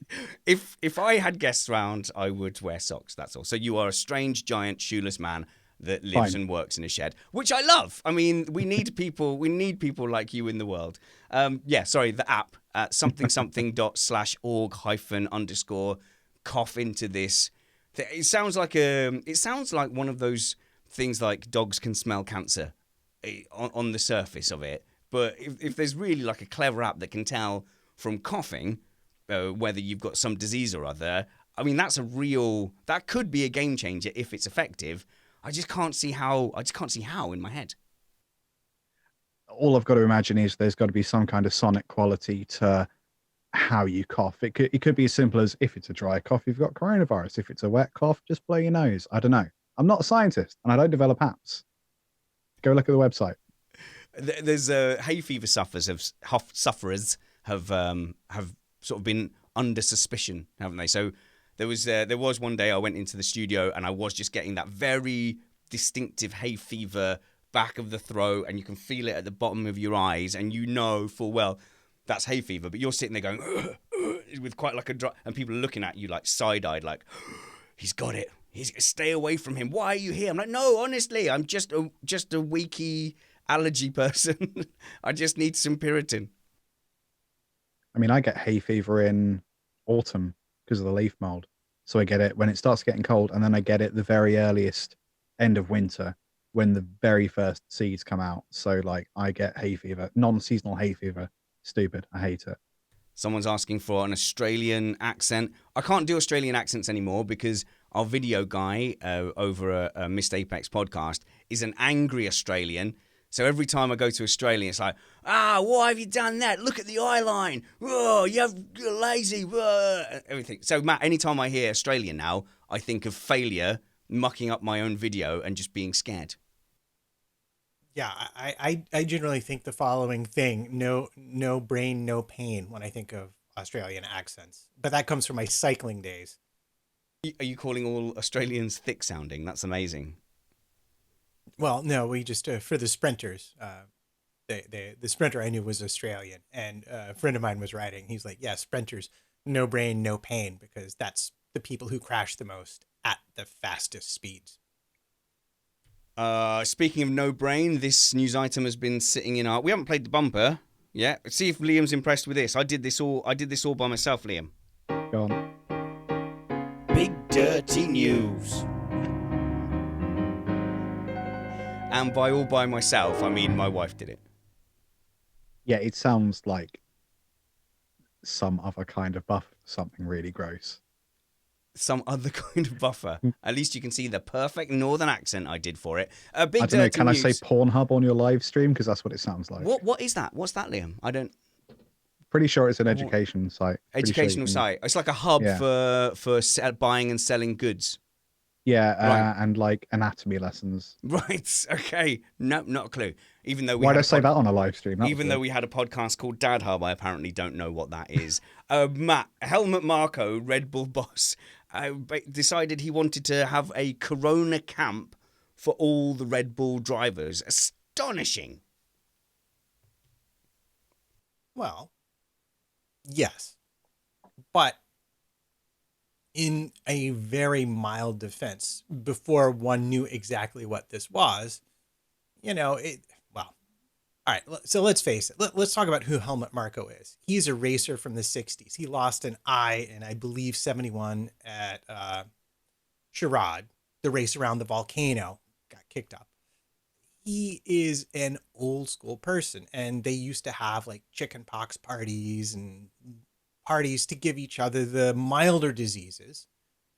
If I had guests round, I would wear socks, that's all. So you are a strange, giant, shoeless man that lives and works in a shed, which I love. I mean, we need people like you in the world. The app at something.org/ cough into this. It sounds like one of those things like dogs can smell cancer on the surface of it. But if there's really like a clever app that can tell from coughing whether you've got some disease or other, I mean, that could be a game changer if it's effective. I just can't see how in my head. All I've got to imagine is there's got to be some kind of sonic quality to how you cough. It could be as simple as, if it's a dry cough, you've got coronavirus. If it's a wet cough, just blow your nose. I don't know. I'm not a scientist and I don't develop apps. Go look at the website. There's hay fever sufferers have sort of been under suspicion, haven't they? So there was one day I went into the studio and I was just getting that very distinctive hay fever back of the throat, and you can feel it at the bottom of your eyes, and you know full well that's hay fever. But you're sitting there going with quite like a dry, and people are looking at you like side-eyed, like he's got it. Stay away from him. Why are you here? I'm like, no, honestly, I'm just a weaky allergy person. I just need some Piriton. I mean, I get hay fever in autumn because of the leaf mold. So I get it when it starts getting cold, and then I get it the very earliest end of winter when the very first seeds come out. So like I get hay fever, non-seasonal hay fever. Stupid. I hate it. Someone's asking for an Australian accent. I can't do Australian accents anymore because our video guy over a Missed Apex podcast is an angry Australian. So every time I go to Australia, it's like, why have you done that? Look at the eye line. Oh, you're lazy. Everything. So, Matt, anytime I hear Australian now, I think of failure, mucking up my own video and just being scared. Yeah, I generally think the following thing: no brain, no pain when I think of Australian accents. But that comes from my cycling days. Are you calling all Australians thick sounding? That's amazing. Well, no, we just for the sprinters. The sprinter I knew was Australian, and a friend of mine was riding. He's like, "Yeah, sprinters, no brain, no pain," because that's the people who crash the most at the fastest speeds. Speaking of no brain, this news item has been sitting in our... We haven't played the bumper yet. See if Liam's impressed with this. I did this all by myself, Liam. Go on. Big dirty news. And by all by myself, I mean my wife did it. Yeah, it sounds like some other kind of buff, something really gross. Some other kind of buffer. At least you can see the perfect northern accent I did for it. A big I don't know. dirty Can I news. say Pornhub on your live stream? Because that's what it sounds like. What is that? What's that, Liam? I don't. Pretty sure it's an education site. Pretty sure you Educational can- site. It's like a hub Yeah. for buying and selling goods. Yeah, Right. and like anatomy lessons. Right. Okay. No, not a clue. Even though we Why'd had I a say that on a live stream? That was Even though weird. we had a podcast called Dad Hub, I apparently don't know what that is. Matt, Helmut Marko, Red Bull boss, decided he wanted to have a Corona camp for all the Red Bull drivers. Astonishing. Well, yes, but in a very mild defense, before one knew exactly what this was, well, all right, so let's face it. Let's talk about who Helmut Marko is. He's a racer from the 60s. He lost an eye in, I believe, 71 at Sherrod, the race around the volcano, got kicked up. He is an old school person, and they used to have like chicken pox parties and parties to give each other the milder diseases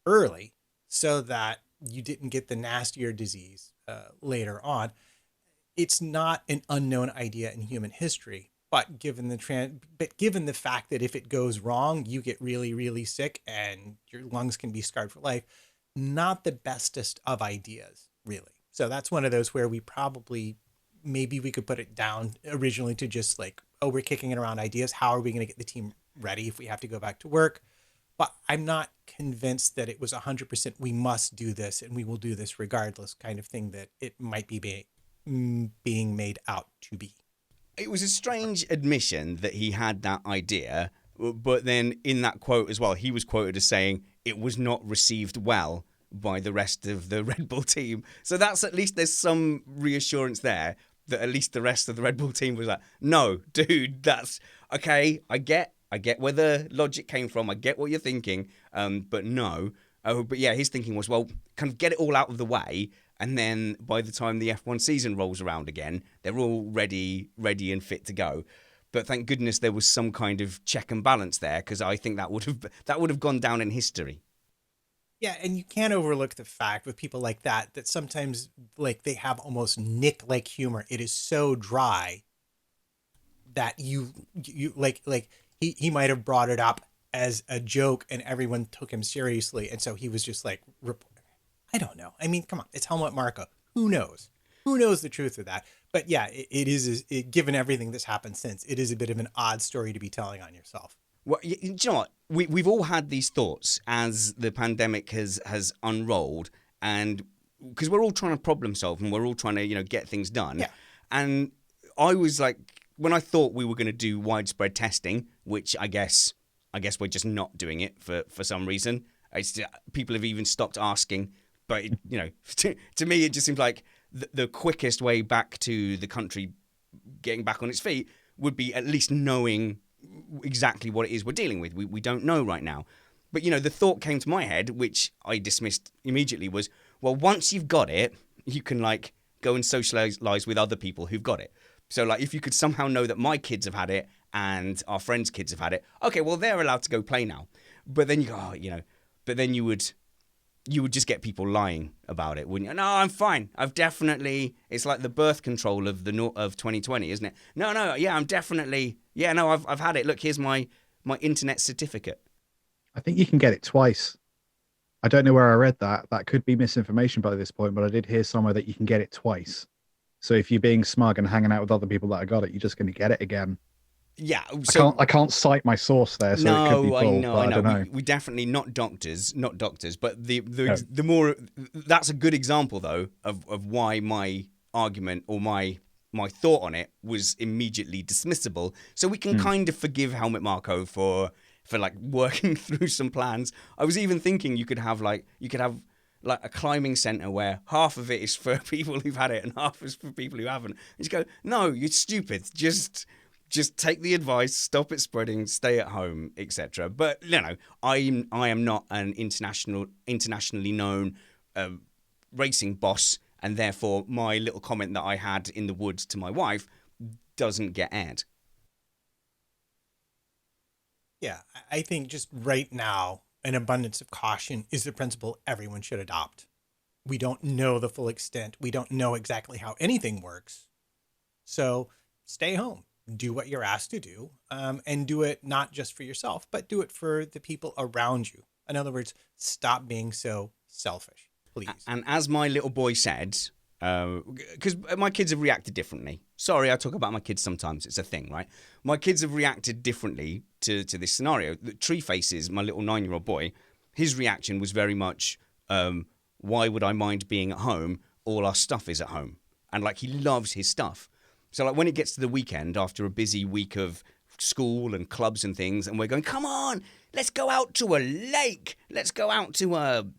early so that you didn't get the nastier disease later on. It's not an unknown idea in human history, but given the fact that if it goes wrong, you get really, really sick and your lungs can be scarred for life, not the bestest of ideas, really. So that's one of those where maybe we could put it down originally to just like, oh, we're kicking it around ideas. How are we going to get the team ready if we have to go back to work? But I'm not convinced that it was 100% we must do this and we will do this regardless kind of thing that it might be being made out to be. It was a strange admission that he had that idea, but then in that quote as well, he was quoted as saying it was not received well by the rest of the Red Bull team. So that's at least there's some reassurance there that at least the rest of the Red Bull team was like, no, dude, that's okay. I get where the logic came from. I get what you're thinking. But no. But yeah, his thinking was, well, kind of get it all out of the way. And then by the time the F1 season rolls around again, they're all ready and fit to go. But thank goodness there was some kind of check and balance there, because I think that would have gone down in history. Yeah, and you can't overlook the fact with people like that sometimes like they have almost Nick-like humor. It is so dry that you like he might have brought it up as a joke and everyone took him seriously, and so he was just like, I don't know. I mean, come on, it's Helmut Marko. Who knows? Who knows the truth of that? But yeah, it is given everything that's happened since, it is a bit of an odd story to be telling on yourself. Well, do you know what? We've all had these thoughts as the pandemic has unrolled, and because we're all trying to problem solve and we're all trying to get things done. Yeah. And I was like, when I thought we were going to do widespread testing, which I guess we're just not doing it for some reason. People have even stopped asking, but to me it just seems like the quickest way back to the country getting back on its feet would be at least knowing exactly what it is we're dealing with. We don't know right now. But, the thought came to my head, which I dismissed immediately, was, well, once you've got it, you can, like, go and socialize with other people who've got it. So, like, if you could somehow know that my kids have had it and our friends' kids have had it, okay, well, they're allowed to go play now. But then you go, but then you would just get people lying about it, wouldn't you? No, I'm fine. It's like the birth control of 2020, isn't it? No, yeah, I've had it. Look, here's my internet certificate. I think you can get it twice. I don't know where I read that. That could be misinformation by this point, but I did hear somewhere that you can get it twice. So if you're being smug and hanging out with other people that have got it, you're just going to get it again. Yeah, so I can't cite my source there, so it could be bull, I don't know. We definitely not doctors, but the more that's a good example though of why my argument or my thought on it was immediately dismissible. So we can kind of forgive Helmut Marko for like working through some plans. I was even thinking you could have a climbing center where half of it is for people who've had it and half is for people who haven't. And just go, no, you're stupid. Just take the advice, stop it spreading, stay at home, etc. But I am not an internationally known racing boss, and therefore my little comment that I had in the woods to my wife doesn't get aired. Yeah, I think just right now, an abundance of caution is the principle everyone should adopt. We don't know the full extent. We don't know exactly how anything works. So stay home, do what you're asked to do, and do it not just for yourself, but do it for the people around you. In other words, stop being so selfish, please. And as my little boy said, because my kids have reacted differently. Sorry, I talk about my kids sometimes. It's a thing, right? My kids have reacted differently to this scenario. Tree Faces, my little 9-year-old boy, his reaction was very much, why would I mind being at home? All our stuff is at home. And like, he loves his stuff. So like, when it gets to the weekend after a busy week of school and clubs and things, and we're going, come on, let's go out to a lake. Let's go out to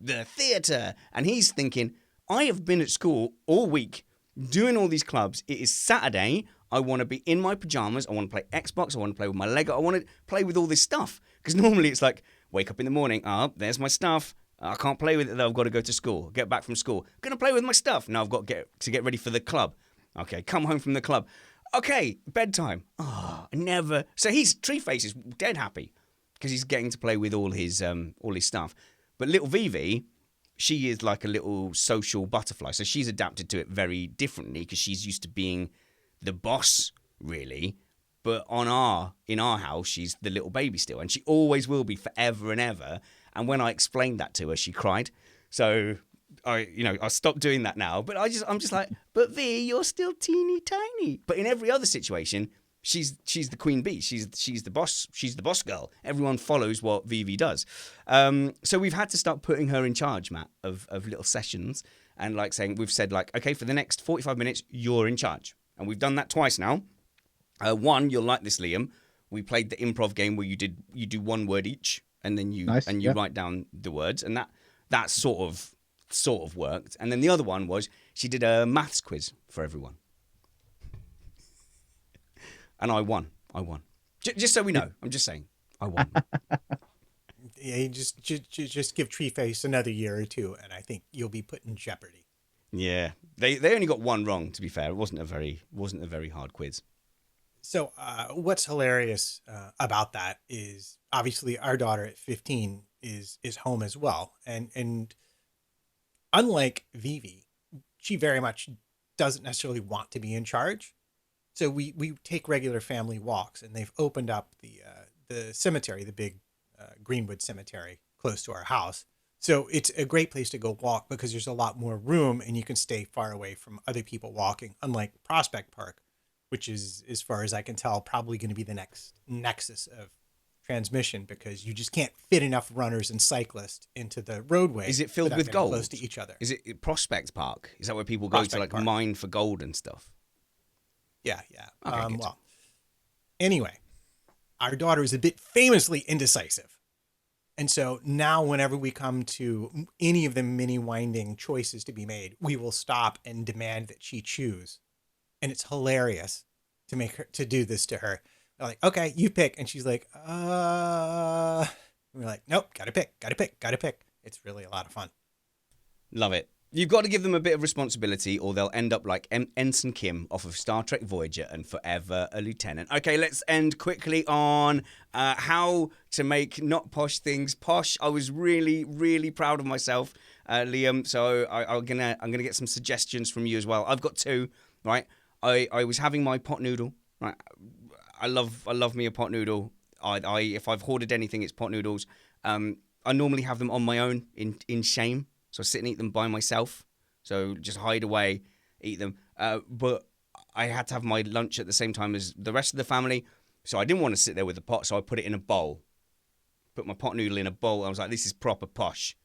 the theatre. And he's thinking, I have been at school all week doing all these clubs. It is Saturday. I want to be in my pajamas. I want to play Xbox. I want to play with my Lego. I want to play with all this stuff. Because normally it's like, wake up in the morning. Oh, there's my stuff. I can't play with it though. I've got to go to school. Get back from school. I'm going to play with my stuff. Now I've got to get ready for the club. Okay, come home from the club. Okay, bedtime. Oh, never. So Tree Face is dead happy because he's getting to play with all his stuff. But little Vivi, she is like a little social butterfly. So she's adapted to it very differently because she's used to being the boss, really. But in our house, she's the little baby still, and she always will be forever and ever. And when I explained that to her, she cried. So I stopped doing that now. But I'm just like, but V, you're still teeny tiny. But in every other situation, she's the queen bee. She's the boss. She's the boss girl. Everyone follows what Vivi does. So we've had to start putting her in charge, Matt, of little sessions, and like saying, we've said like, okay, for the next 45 minutes, you're in charge, and we've done that twice now. One, you'll like this, Liam. We played the improv game where you do one word each, and then you write down the words, and that sort of worked. And then the other one was she did a maths quiz for everyone. And I won. Just so we know. I'm just saying. I won. Yeah, just give Tree Face another year or two, and I think you'll be put in jeopardy. Yeah. They only got one wrong, to be fair. It wasn't a very hard quiz. So what's hilarious about that is obviously our daughter at 15 is home as well. And unlike Vivi, she very much doesn't necessarily want to be in charge. So we take regular family walks, and they've opened up the cemetery, the big Greenwood Cemetery close to our house. So it's a great place to go walk because there's a lot more room and you can stay far away from other people walking, unlike Prospect Park, which is, as far as I can tell, probably going to be the next nexus of transmission because you just can't fit enough runners and cyclists into the roadway. Is it filled with gold? Close to each other. Is it Prospect Park? Is that where people go to like mine for gold and stuff? Yeah. Okay, well, anyway, our daughter is a bit famously indecisive. And so now whenever we come to any of the many winding choices to be made, we will stop and demand that she choose. And it's hilarious to make her to do this to her. They're like, okay, you pick. And she's like, And we're like, nope, gotta pick. It's really a lot of fun. Love it. You've got to give them a bit of responsibility or they'll end up like Ensign Kim off of Star Trek Voyager and forever a lieutenant. Okay, let's end quickly on how to make not posh things posh. I was really, really proud of myself, Liam. So I'm gonna get some suggestions from you as well. I've got two, right? I was having my pot noodle, right? I love me a pot noodle. I if I've hoarded anything, it's pot noodles. I normally have them on my own in shame. So I sit and eat them by myself. So just hide away, eat them. But I had to have my lunch at the same time as the rest of the family. So I didn't want to sit there with the pot. So I put it in a bowl. Put my pot noodle in a bowl. I was like, this is proper posh.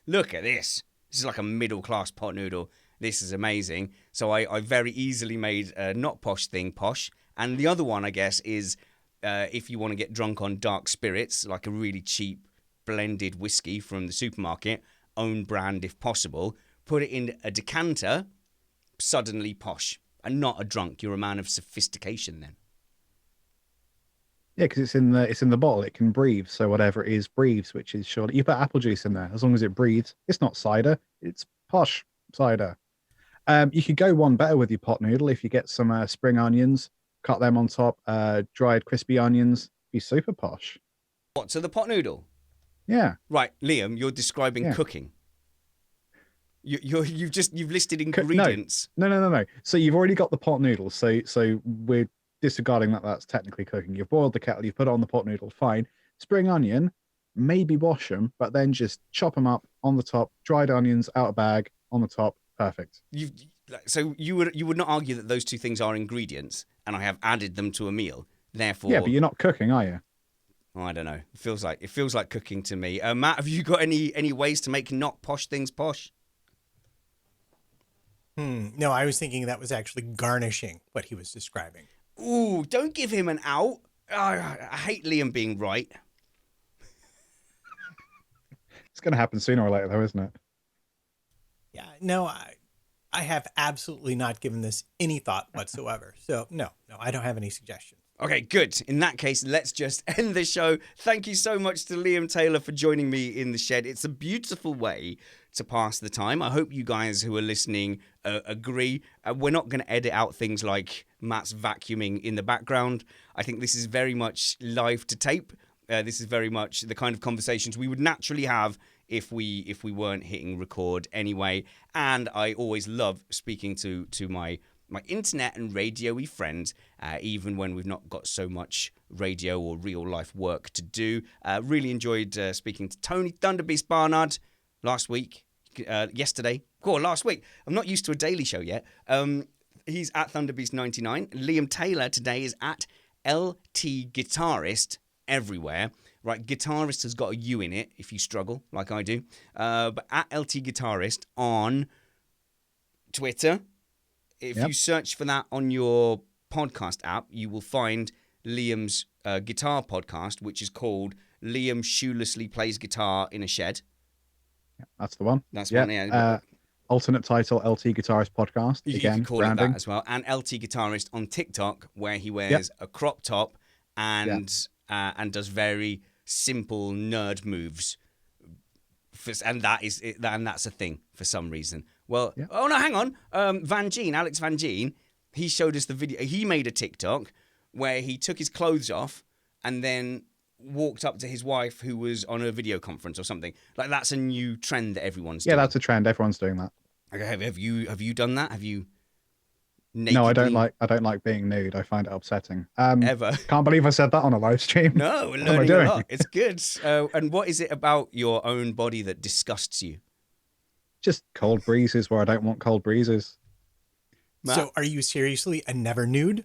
Look at this. This is like a middle class pot noodle. This is amazing. So I very easily made a not posh thing posh. And the other one, I guess, is if you want to get drunk on dark spirits, like a really cheap blended whiskey from the supermarket, own brand if possible, put it in a decanter, suddenly posh and not a drunk. You're a man of sophistication then. Yeah, because it's in the bottle. It can breathe, so whatever it is breathes, which is surely you put apple juice in there. As long as it breathes, it's not cider. It's posh cider. You could go one better with your pot noodle if you get some spring onions, cut them on top, dried crispy onions, be super posh. What, so the pot noodle? Yeah. Right, Liam, you're describing Yeah. cooking. You've listed No. ingredients. No. So you've already got the pot noodle. So we're disregarding that that's technically cooking. You've boiled the kettle, you've put it on the pot noodle, fine. Spring onion, maybe wash them, but then just chop them up on the top. Dried onions out of bag on the top. Perfect. So you would not argue that those two things are ingredients, and I have added them to a meal. Therefore, Yeah, but you're not cooking, are you? oh, I don't know. It feels like cooking to me. Matt, have you got any ways to make not posh things posh? No, I was thinking that was actually garnishing what he was describing. Ooh, don't give him an out. Oh, I hate Liam being right. It's going to happen sooner or later, though, isn't it? Yeah, no, I have absolutely not given this any thought whatsoever. So no, I don't have any suggestions. Okay, good. In that case, let's just end the show. Thank you so much to Liam Taylor for joining me in the shed. It's a beautiful way to pass the time. I hope you guys who are listening agree. We're not going to edit out things like Matt's vacuuming in the background. I think this is very much live to tape. This is very much the kind of conversations we would naturally have if we weren't hitting record anyway. And I always love speaking to my internet and radio-y friends, even when we've not got so much radio or real-life work to do. Really enjoyed speaking to Tony Thunderbeast Barnard last week, yesterday. Last week. I'm not used to a daily show yet. He's at Thunderbeast99. Liam Taylor today is at LT Guitarist everywhere. Right, guitarist has got a U in it if you struggle, like I do. But at LT Guitarist on Twitter. If you search for that on your podcast app, you will find Liam's guitar podcast, which is called Liam Shoelessly Plays Guitar in a Shed. Yeah, that's the one. That's one, yeah. Alternate title, LT Guitarist Podcast. You Again, can call branding. it that as well. And LT Guitarist on TikTok, where he wears a crop top and does very simple nerd moves. And that's a thing for some reason. Well, oh no, hang on. Alex Van Gene, he showed us the video. He made a TikTok where he took his clothes off and then walked up to his wife who was on a video conference or something. Like, that's a new trend that everyone's doing. Yeah, that's a trend. Everyone's doing that. Okay, have you done that? Have you nakedly... No, I don't like being nude. I find it upsetting. Ever. Can't believe I said that on a live stream. No, we're learning a lot. It's good. And what is it about your own body that disgusts you? Just cold breezes where I don't want cold breezes. Matt? So are you seriously a never nude?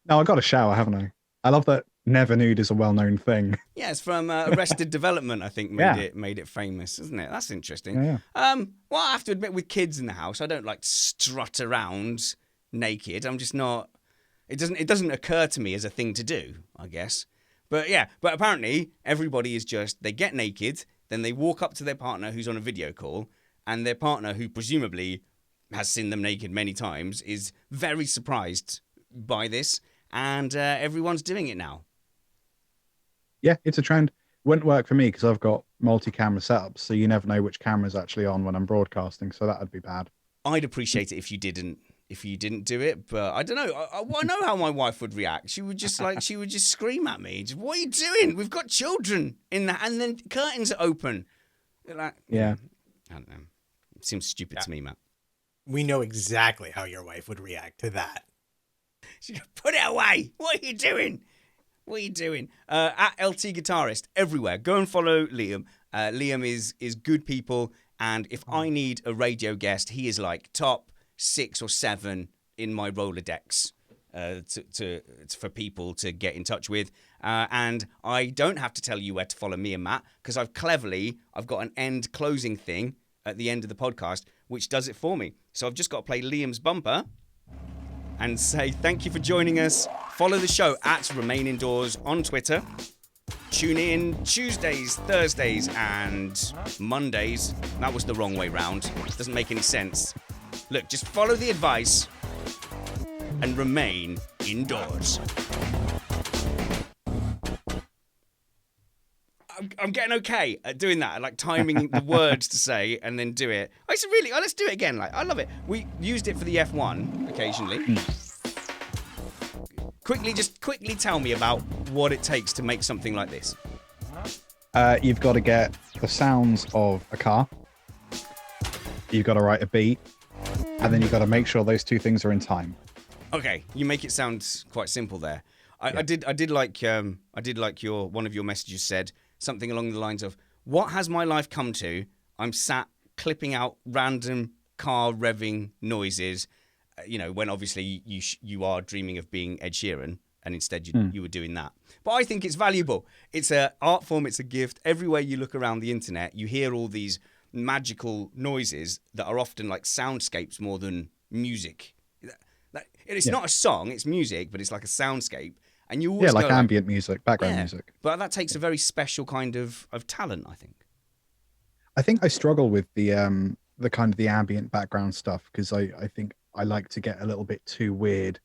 No, I got a shower, haven't I? I love that never nude is a well-known thing. Yeah, it's from Arrested Development, I think, made it famous, isn't it? That's interesting. Yeah. Well, I have to admit, with kids in the house, I don't like strut around naked. I'm just not. It doesn't occur to me as a thing to do, I guess. But apparently everybody is just, they get naked, then they walk up to their partner who's on a video call, and their partner, who presumably has seen them naked many times, is very surprised by this, and everyone's doing it now. Yeah, it's a trend. Wouldn't work for me because I've got multi-camera setups, so you never know which camera's actually on when I'm broadcasting, so that would be bad. I'd appreciate it if you didn't do it, but I don't know. I know how my wife would react. She would just scream at me. Just, what are you doing? We've got children in the, and then curtains are open. Like, yeah. I don't know. It seems stupid to me, Matt. We know exactly how your wife would react to that. She'd go, put it away. What are you doing? What are you doing? At LT Guitarist everywhere. Go and follow Liam. Liam is good people, and if I need a radio guest, he is like top 6 or 7 in my Rolodex for people to get in touch with. And I don't have to tell you where to follow me and Matt, because I've got an end closing thing at the end of the podcast, which does it for me. So I've just got to play Liam's bumper and say thank you for joining us. Follow the show at Remain Indoors on Twitter. Tune in Tuesdays, Thursdays, and Mondays. That was the wrong way round. Doesn't make any sense. Look, just follow the advice and remain indoors. I'm getting okay at doing that, like timing the words to say and then do it. Let's do it again. Like, I love it. We used it for the F1 occasionally. quickly tell me about what it takes to make something like this. You've got to get the sounds of a car. You've got to write a beat, and then you've got to make sure those two things are in time. Okay, you make it sound quite simple there. I did like your one of your messages said something along the lines of, "What has my life come to? I'm sat clipping out random car revving noises, when obviously you are dreaming of being Ed Sheeran, and instead you were doing that." But I think it's valuable. It's an art form. It's a gift. Everywhere you look around the internet, you hear all these magical noises that are often like soundscapes more than music. It's not a song, it's music, but it's like a soundscape. And you always like ambient music, background music. But that takes a very special kind of talent, I think. I think I struggle with the kind of the ambient background stuff because I think I like to get a little bit too weird.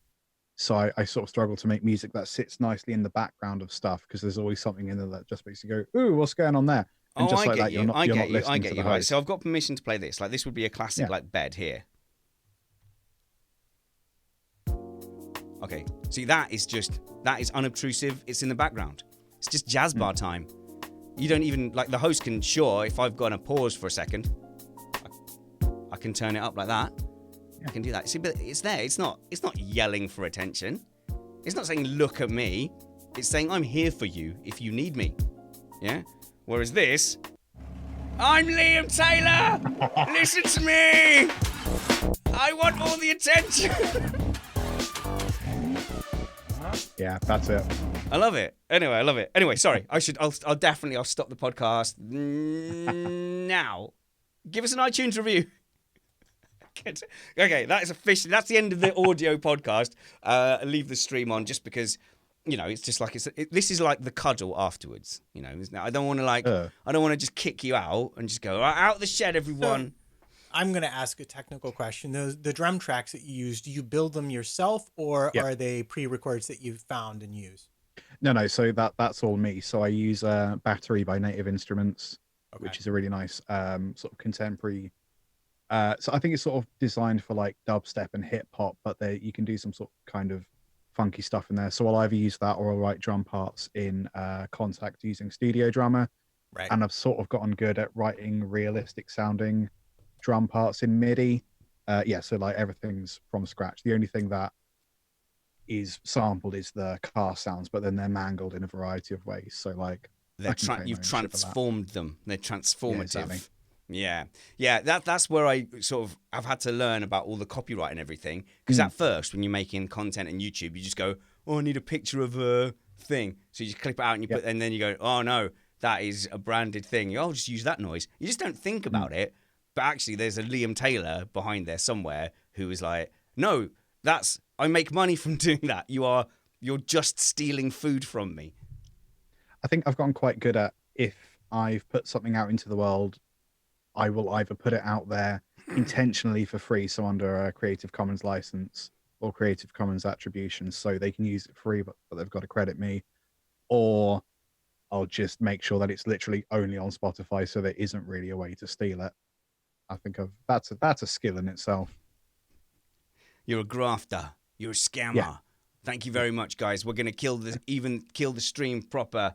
So I sort of struggle to make music that sits nicely in the background of stuff because there's always something in there that just makes you go, ooh, what's going on there? And just like that, you're not listening to the host. Right. So I've got permission to play this. Like this would be a classic like bed here. Okay. See, that is unobtrusive. It's in the background. It's just jazz bar time. You don't even like the host can if I've got to pause for a second, I can turn it up like that. I can do that. See, but it's there. It's not yelling for attention. It's not saying look at me. It's saying I'm here for you if you need me. Yeah. Whereas this, I'm Liam Taylor. Listen to me. I want all the attention. Yeah, that's it. I love it. Anyway, I love it. Anyway, sorry. I'll stop the podcast now. Give us an iTunes review. Okay, that is officially, that's the end of the audio podcast. Leave the stream on just because, it's just like, this is like the cuddle afterwards. I don't want to just kick you out and just go, out the shed, everyone. So, I'm going to ask a technical question. The drum tracks that you use, do you build them yourself or are they pre-records that you've found and use? No. So that's all me. So I use Battery by Native Instruments, which is a really nice sort of contemporary. So I think it's sort of designed for like dubstep and hip hop, but you can do some sort of kind of funky stuff in there. So I'll either use that or I'll write drum parts in Kontakt using Studio Drummer. Right. And I've sort of gotten good at writing realistic sounding drum parts in MIDI. So like everything's from scratch. The only thing that is sampled is the car sounds, but then they're mangled in a variety of ways. So like you've transformed them. They're transformative. Exactly. Yeah. That's where I've had to learn about all the copyright and everything. Because at first, when you're making content on YouTube, you just go, "Oh, I need a picture of a thing." So you just clip it out and and then you go, "Oh no, that is a branded thing. I'll just use that noise." You just don't think about it. But actually, there's a Liam Taylor behind there somewhere who is like, "No, I make money from doing that. You're just stealing food from me." I think I've gotten quite good at, if I've put something out into the world, I will either put it out there intentionally for free, so under a Creative Commons license or Creative Commons attribution, so they can use it free, but they've got to credit me, or I'll just make sure that it's literally only on Spotify, so there isn't really a way to steal it. I think that's a skill in itself. You're a grafter. You're a scammer. Yeah. Thank you very much, guys. We're gonna kill the stream proper.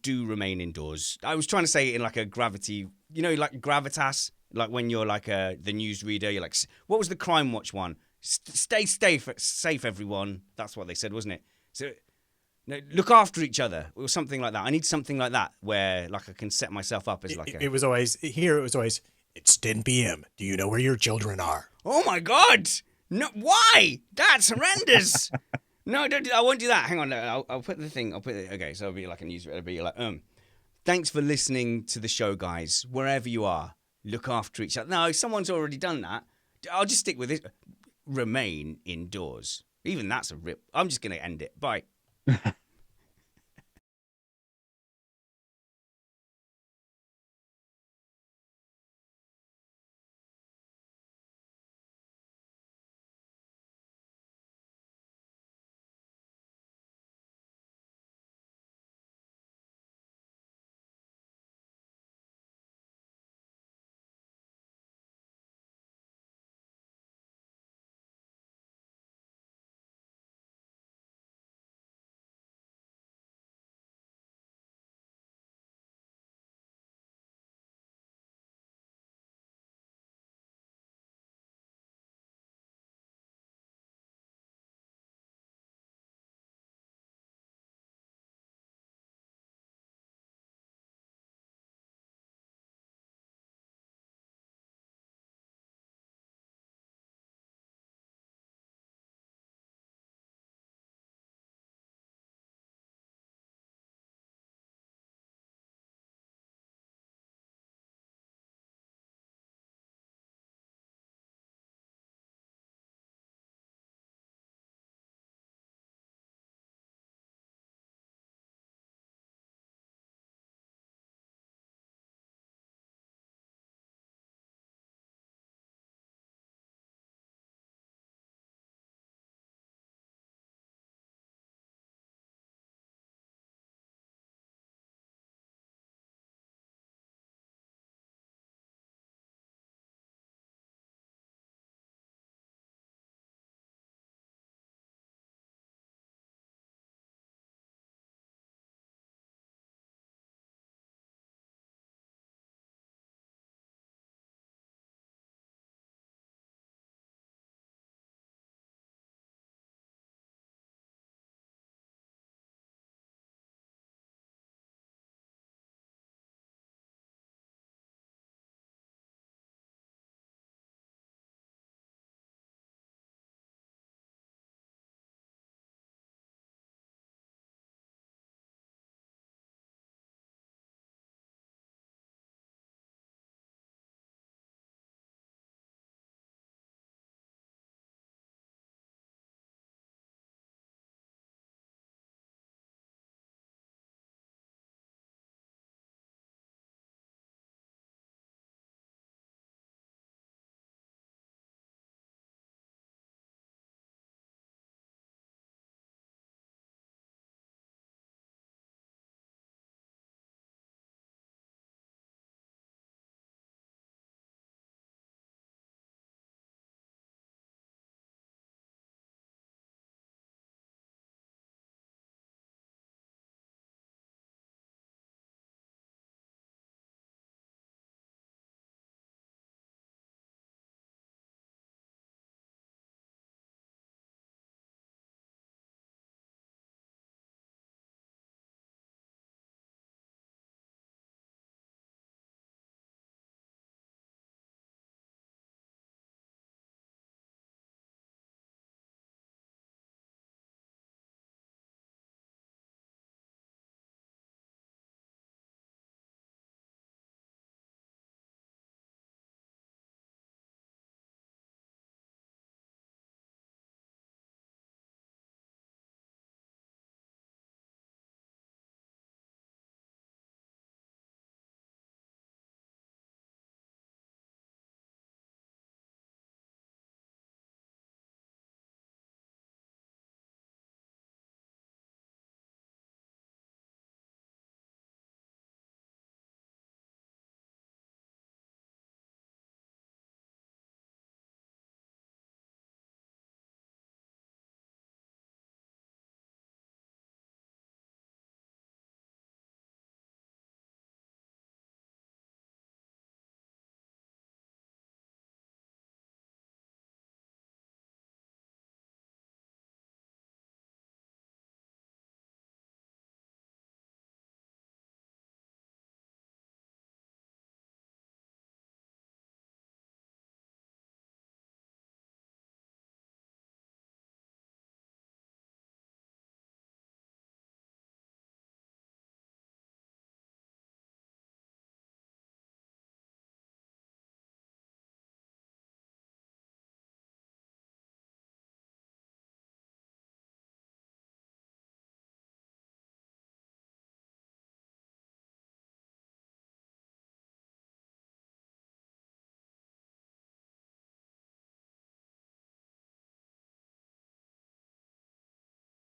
Do remain indoors. I was trying to say it in like a gravity, like gravitas, like when you're like the newsreader, you're like, what was the Crime Watch one? Stay safe, everyone. That's what they said, wasn't it? So, look after each other or something like that. I need something like that where like I can set myself up as like It was always, it's 10 p.m. Do you know where your children are? Oh my God! No, why? That's horrendous. No, don't do that. I won't do that. Hang on. No, I'll put the thing. Okay, so it'll be like a news. It'll be like, thanks for listening to the show, guys. Wherever you are, look after each other. No, someone's already done that. I'll just stick with it. Remain indoors. Even that's a rip. I'm just going to end it. Bye.